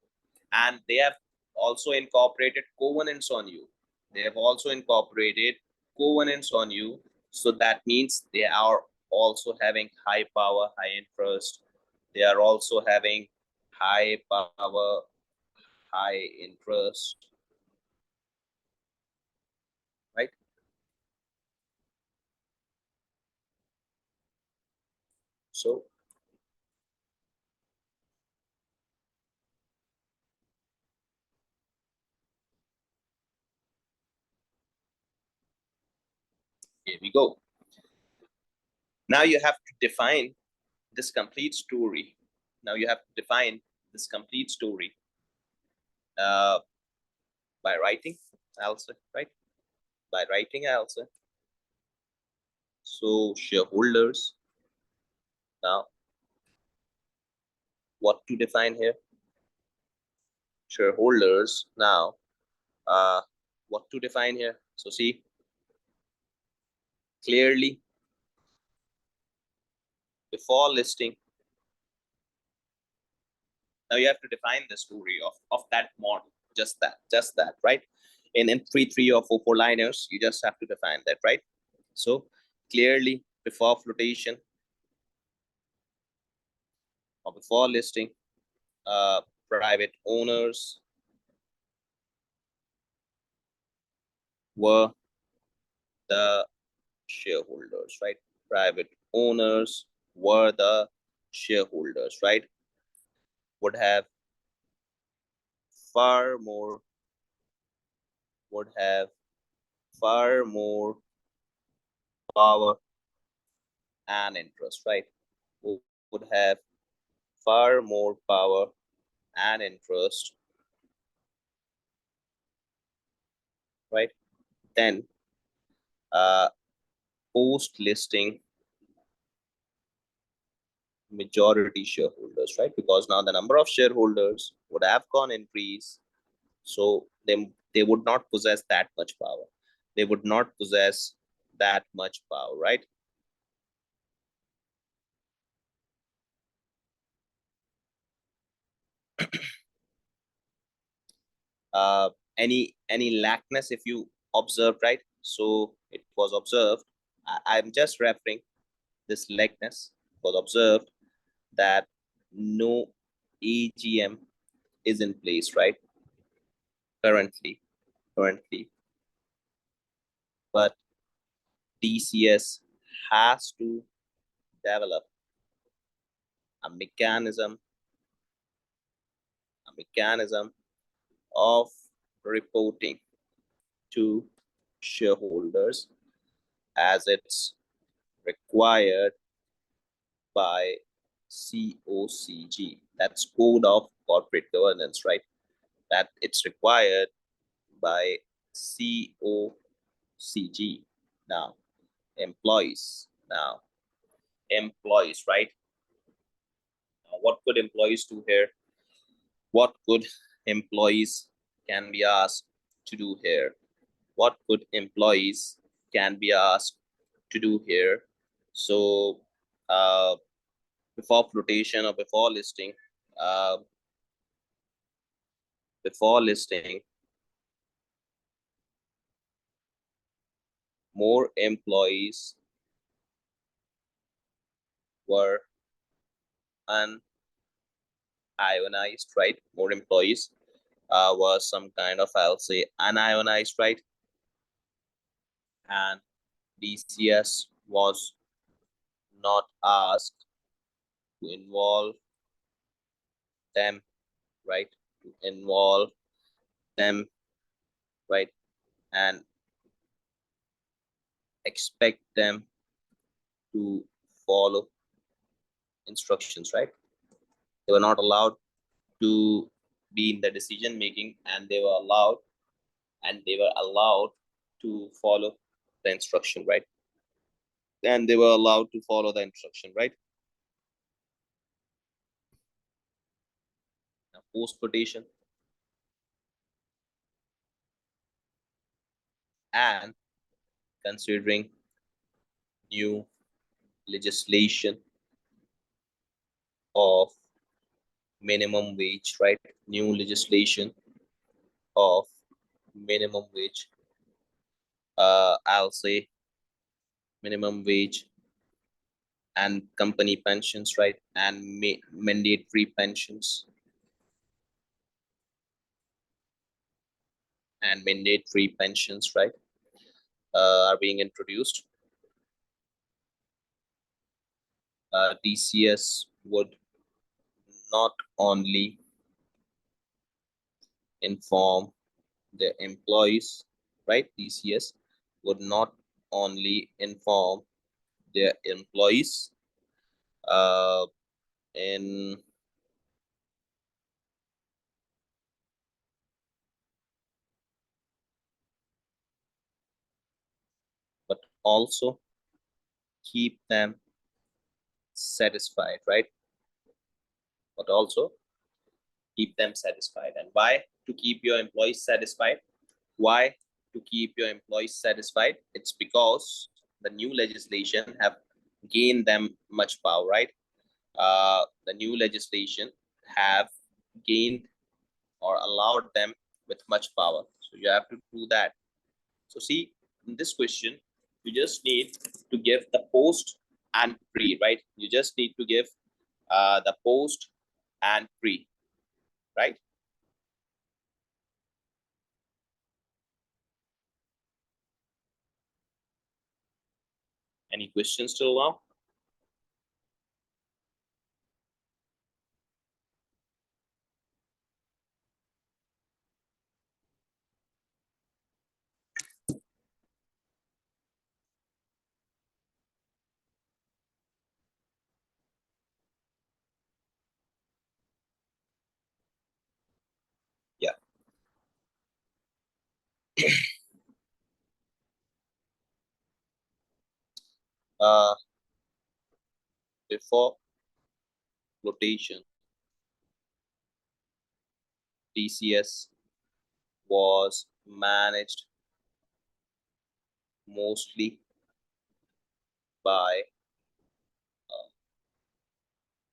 And they have also incorporated covenants on you. They have also incorporated covenants on you. So that means they are also having high power, high interest. They are also having high power, high interest, right? So here we go. Now you have to define this complete story. Now you have to define this complete story uh, by writing also, right? By writing also. So shareholders. Now, what to define here? Shareholders. Now, what to define here? So see, clearly before listing, now you have to define the story of that model. Just that, right? In 3 or 4 liners, you just have to define that, right? So clearly before flotation or before listing, private owners were the shareholders, right? Private owners were the shareholders, right? Would have far more, would have far more power and interest, right? Would have far more power and interest, right? Then post listing majority shareholders, right? Because now the number of shareholders would have gone increase, so they would not possess that much power. They would not possess that much power, right? uh, any lackness if you observe, right? So it was observed, I'm just referring this lackness was observed that no AGM is in place, right? Currently, but DCS has to develop a mechanism of reporting to shareholders as it's required by COCG. That's Code of Corporate Governance, right? That it's required by COCG. Now, employees. Now, employees, right? Now, what could employees do here? What could employees can be asked to do here? What could employees can be asked to do here? So, before flotation or before listing, more employees were unionized, right? More employees were some kind of, I'll say, unionized, right? And DCS was not asked to involve them, right? To involve them, right? And expect them to follow instructions, right? They were not allowed to be in the decision making, and they were allowed to follow the instruction, right? And they were allowed to follow the instruction, right? Now, post quotation and considering new legislation of minimum wage, right? New legislation of minimum wage. I'll say minimum wage and company pensions, right? And mandatory pensions right? Are being introduced. DCS would not only inform the employees, right? DCS would not only inform their employees uh, in but also keep them satisfied, right? But also keep them satisfied. And why? To keep your employees satisfied. Why? To keep your employees satisfied. It's because the new legislation have gained them much power, right? The new legislation have gained or allowed them with much power. So you have to do that. So see, in this question, you just need to give the post and pre, right? You just need to give the post and pre, right? Any questions till now? Yeah. Uh, before flotation, DCS was managed mostly by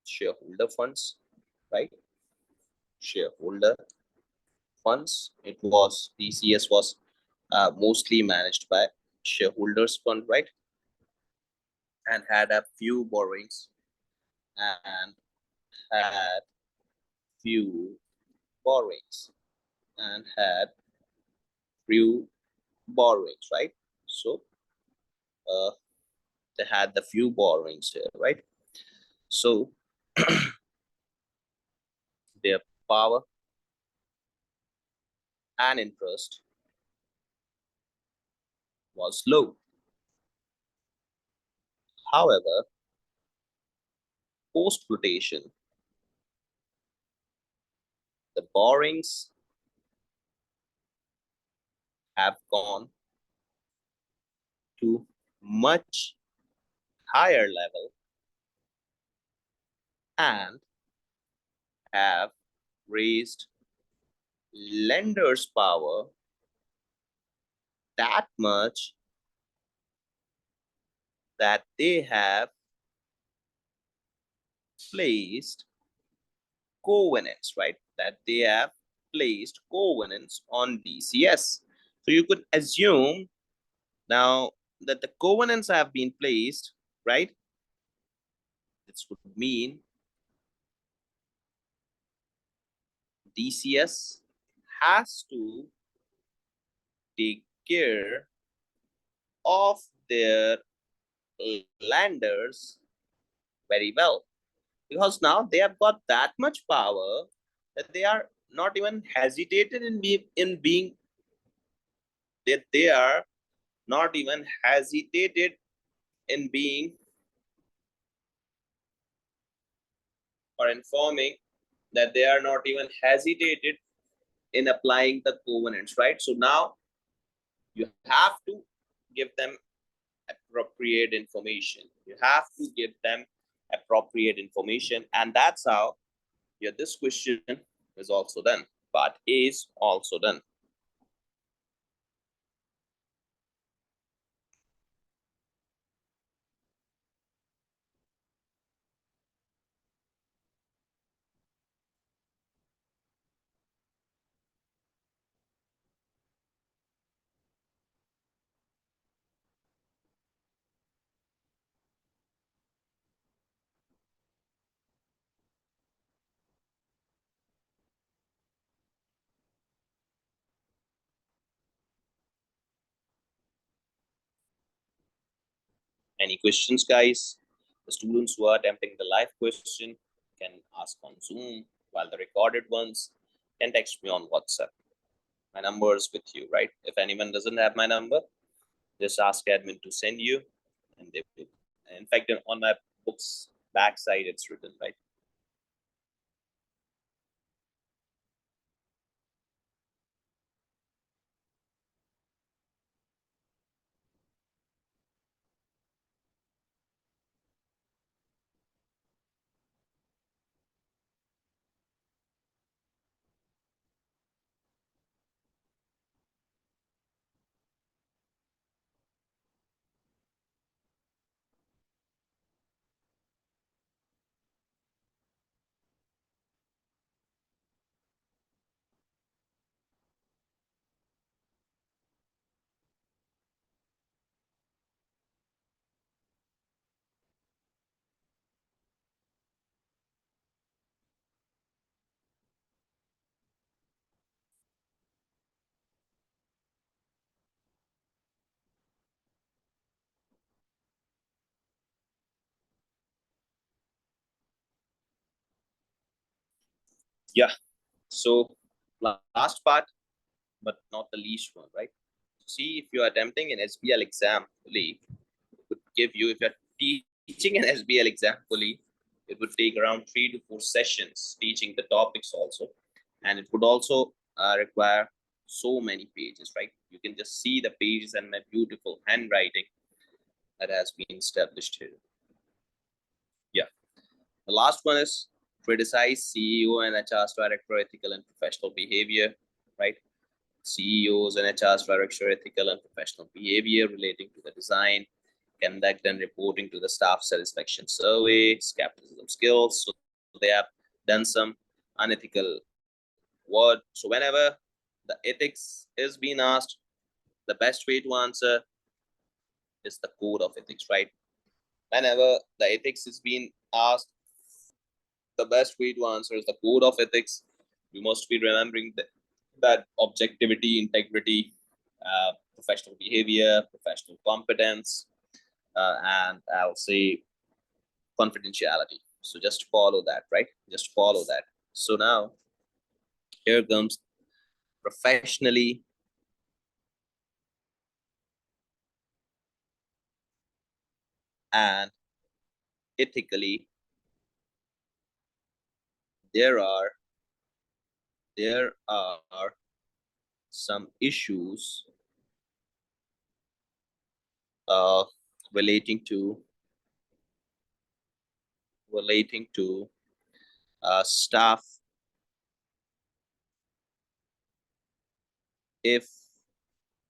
shareholder funds, right? Shareholder funds. It was DCS was mostly managed by shareholders fund, right? And had a few borrowings and had few borrowings and had few borrowings, right? So uh, they had the few borrowings here, right? So their power and interest was low. However, post-flotation, the borrowings have gone to much higher level and have raised lenders' power that much that they have placed covenants, right? That they have placed covenants on DCS. So you could assume now that the covenants have been placed, right? This would mean DCS has to take care of their lenders very well, because now they have got that much power that they are not even hesitated in being that they are not even hesitated in being or informing that they are not even hesitated in applying the covenants, right? So now you have to give them appropriate information. You have to give them appropriate information, and that's how this question is also done. Part A is also done. Any questions, guys? The students who are attempting the live question can ask on Zoom, while the recorded ones can text me on WhatsApp. My number is with you, right? If anyone doesn't have my number, just ask admin to send you, and they will. In fact, on my book's backside, it's written, right? Yeah. So last part, but not the least one, right? See, if you're attempting an SBL exam fully, it would give you, if you're teaching an SBL exam fully, it would take around 3 to 4 sessions teaching the topics also. And it would also require so many pages, right? You can just see the pages and my beautiful handwriting that has been established here. Yeah. The last one is criticize CEO and HR's director ethical and professional behavior, right? CEOs and HR's director ethical and professional behavior relating to the design, conduct and reporting to the staff satisfaction survey, skepticism skills. So they have done some unethical word. So whenever the ethics is being asked, the best way to answer is the code of ethics, right? Whenever the ethics is being asked, the best way to answer is the code of ethics. You must be remembering that objectivity, integrity, professional behavior, professional competence, and I'll say confidentiality. So just follow that, right? Just follow that. So now here comes professionally and ethically, there are some issues uh, relating to staff if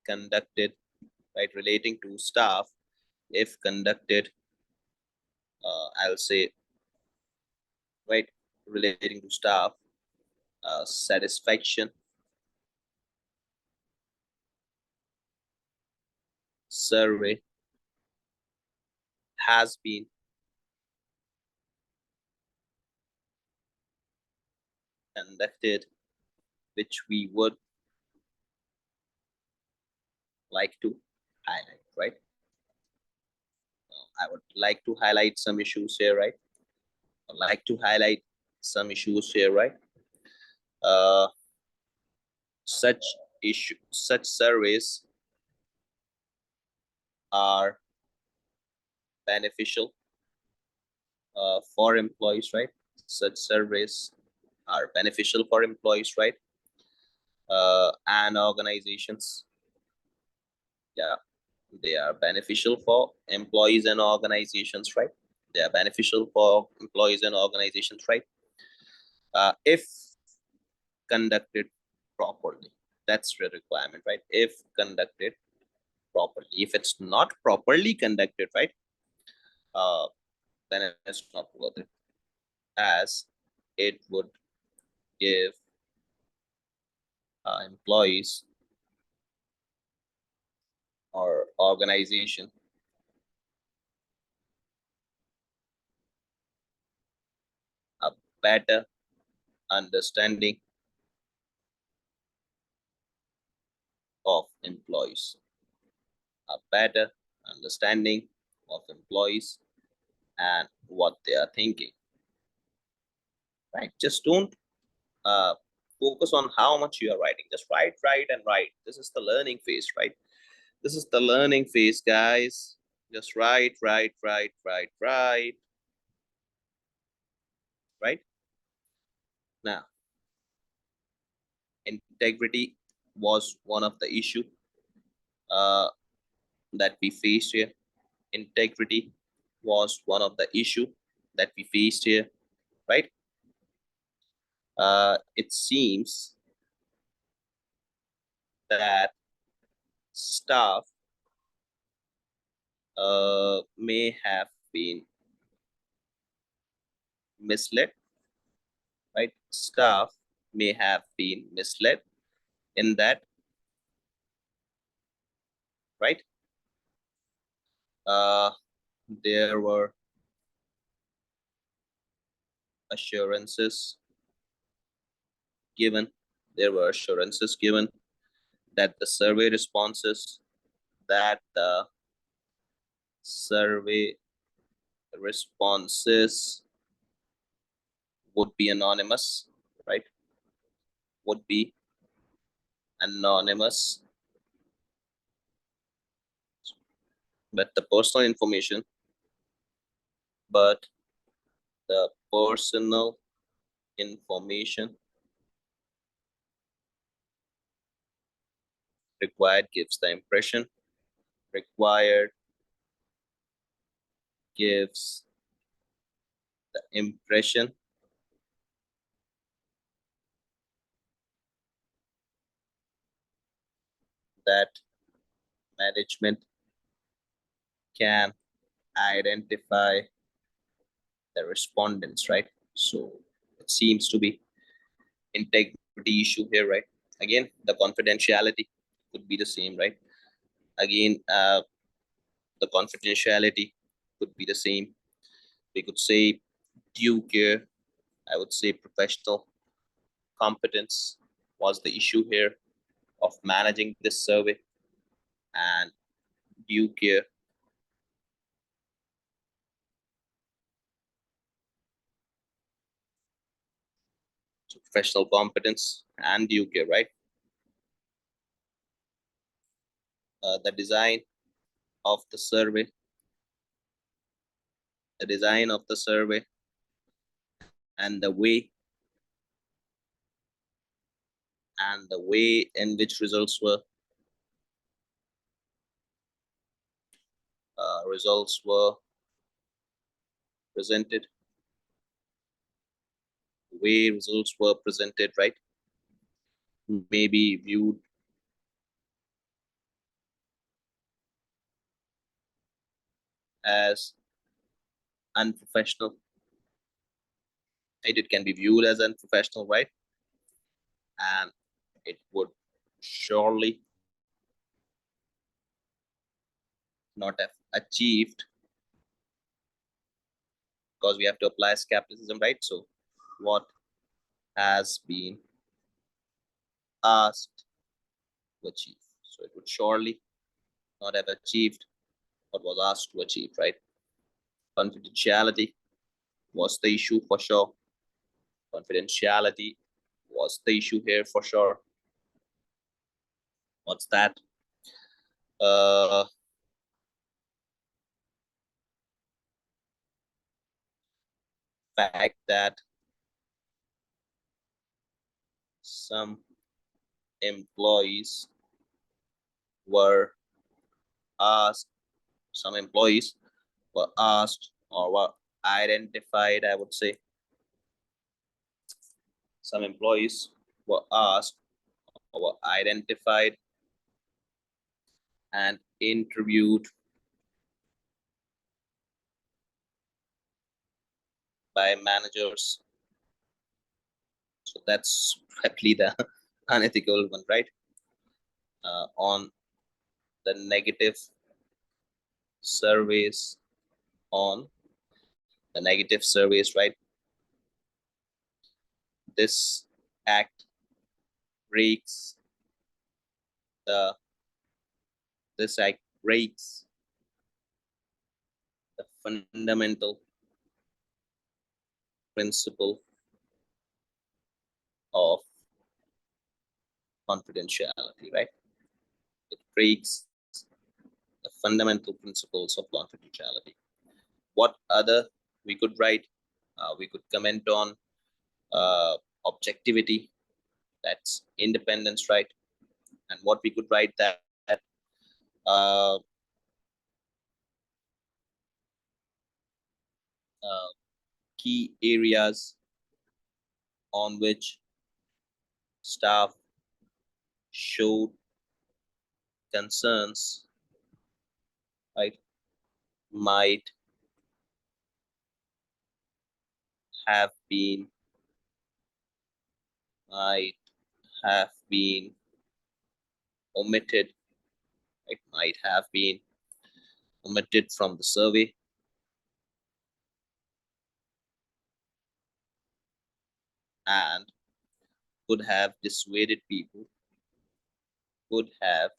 conducted, right, relating to staff if conducted, I'll say, right, relating to staff satisfaction survey has been conducted, which we would like to highlight, right? I would like to highlight some issues here, right? I'd like to highlight some issues here, right? Uh, such surveys are beneficial for employees, right? Such surveys are beneficial for employees, right? And organizations. Yeah, they are beneficial for employees and organizations, right? They are beneficial for employees and organizations, right? If conducted properly, that's the requirement, right? If conducted properly. If it's not properly conducted, right, then it's not worth it, as it would give employees or organization a better understanding of employees, a better understanding of employees and what they are thinking, right? Just don't uh, focus on how much you are writing. Just write, write, and write. This is the learning phase, right? This is the learning phase, guys. Just write, write, write, write, write, right? Now, integrity was one of the issue uh, that we faced here. Integrity was one of the issue that we faced here, right? It seems that staff may have been misled, right? Staff may have been misled in that, right? Uh, there were assurances given. There were assurances given that the survey responses, that the survey responses would be anonymous, right? Would be anonymous, but the personal information, but the personal information required gives the impression, required gives the impression that management can identify the respondents, right? So it seems to be integrity issue here, right? Again, the confidentiality could be the same, right? Again, the confidentiality could be the same. We could say due care. I would say professional competence was the issue here of managing this survey, and due care. So professional competence and due care, right? The design of the survey the design of the survey, and the way in which results were presented, the way results were presented, right, may be viewed as unprofessional. It can be viewed as unprofessional, right? And it would surely not have achieved, because we have to apply skepticism, right? So what has been asked to achieve. So it would surely not have achieved what was asked to achieve, right? Confidentiality was the issue for sure. Confidentiality was the issue here for sure. What's that? Fact that some employees were asked, or were identified, I would say. Some employees were asked or were identified and interviewed by managers. So that's probably the unethical one, right? On the negative surveys, right? This act breaks the the fundamental principle of confidentiality, right? It breaks the fundamental principles of confidentiality. What other we could write? We could comment on objectivity, that's independence, right? And what we could write that uh, key areas on which staff showed concerns, right, might have been omitted. It might have been omitted from the survey, and could have dissuaded people, could have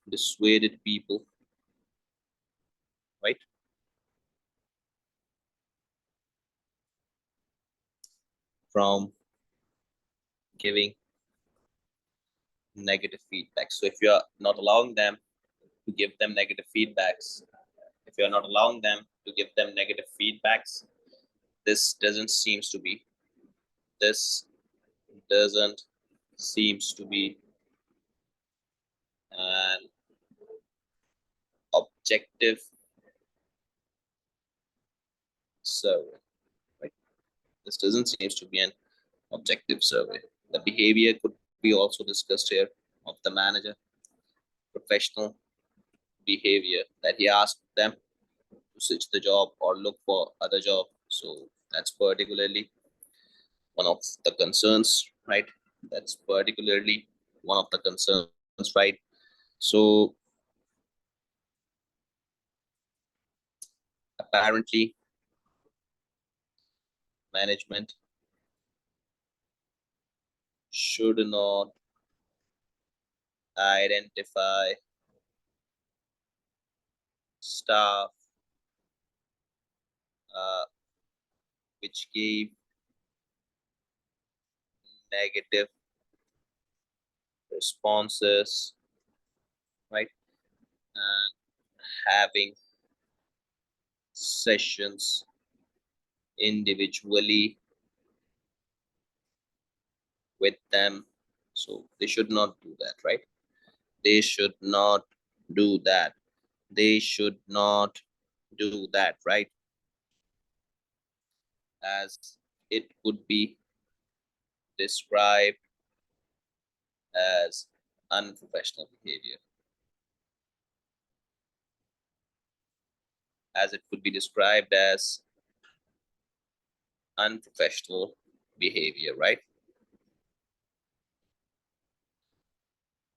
dissuaded people, right, from giving negative feedback. So if you're not allowing them to give them negative feedbacks, if you're not allowing them to give them negative feedbacks, this doesn't seems to be this doesn't seems to be an objective survey, right? This doesn't seems to be an objective survey. The behavior could be also discussed here of the manager, professional behavior, that he asked them to switch the job or look for other job. So that's particularly one of the concerns, right? That's particularly one of the concerns, right? So apparently management should not identify staff uh, which gave negative responses, right? And having sessions individually with them. So they should not do that, right? They should not do that. They should not do that, right? As it could be described as unprofessional behavior. As it could be described as unprofessional behavior, right?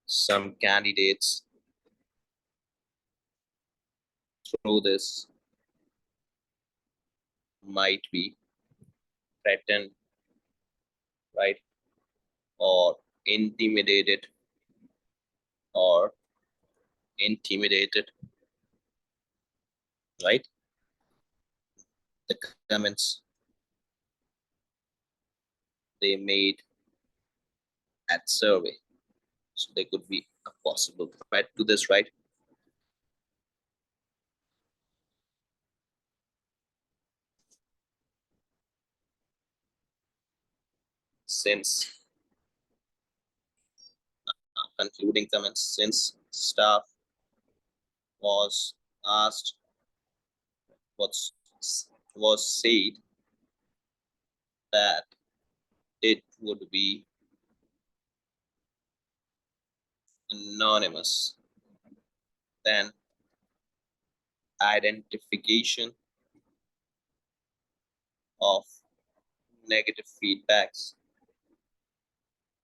Some candidates through this might be threatened, right? Or intimidated or intimidated, right? The comments they made at survey. So there could be a possible threat to this, right? Since concluding comments, since staff was asked, what was said that it would be anonymous, then identification of negative feedbacks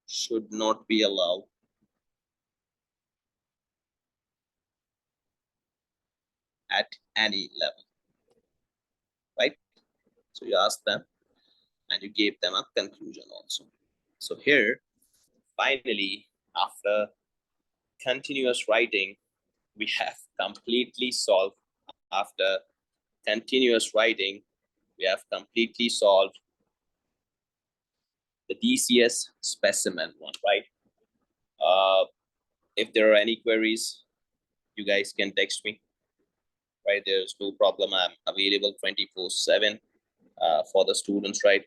should not be allowed at any level, right? So you asked them and you gave them a conclusion also. So here, finally, after continuous writing, we have completely solved. After continuous writing, we have completely solved the DCS specimen one, right? If there are any queries, you guys can text me, right? There's no problem. I'm available 24/7 for the students, right?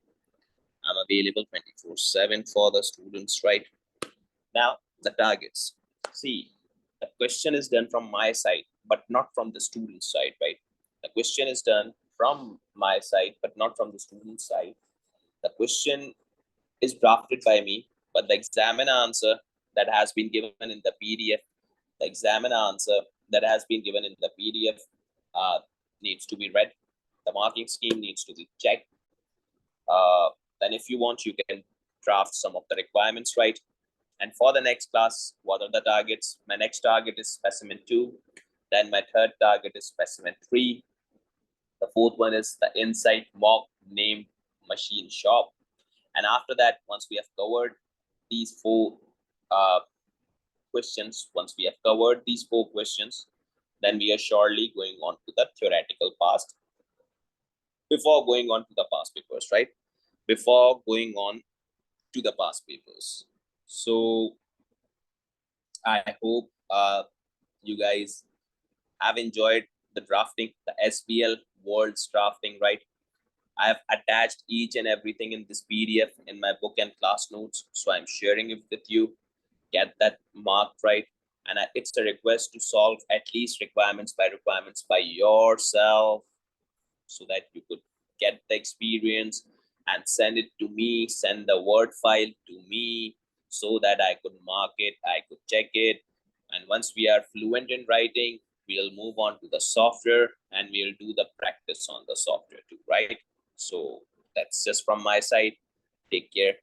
I'm available 24/7 for the students, right? Now, the targets. See, the question is done from my side, but not from the student side, right? The question is done from my side, but not from the student side. The question is drafted by me, but the examiner answer that has been given in the PDF, the examiner answer that has been given in the PDF needs to be read. The marking scheme needs to be checked. Then if you want, you can draft some of the requirements, right? And for the next class, what are the targets? My next target is specimen 2. Then my third target is specimen 3. The fourth one is the Insight mock name machine shop. And after that, once we have covered these four questions, then we are surely going on to the theoretical past before going on to the past papers, right? Before going on to the past papers. So I hope you guys have enjoyed the drafting, the SBL world's drafting, right? I have attached each and everything in this PDF in my book and class notes. So I'm sharing it with you. Get that marked right. And it's a request to solve at least requirements by yourself so that you could get the experience and send it to me, send the Word file to me so that I could mark it, I could check it. And once we are fluent in writing, we'll move on to the software and we'll do the practice on the software too, right? So that's just from my side. Take care.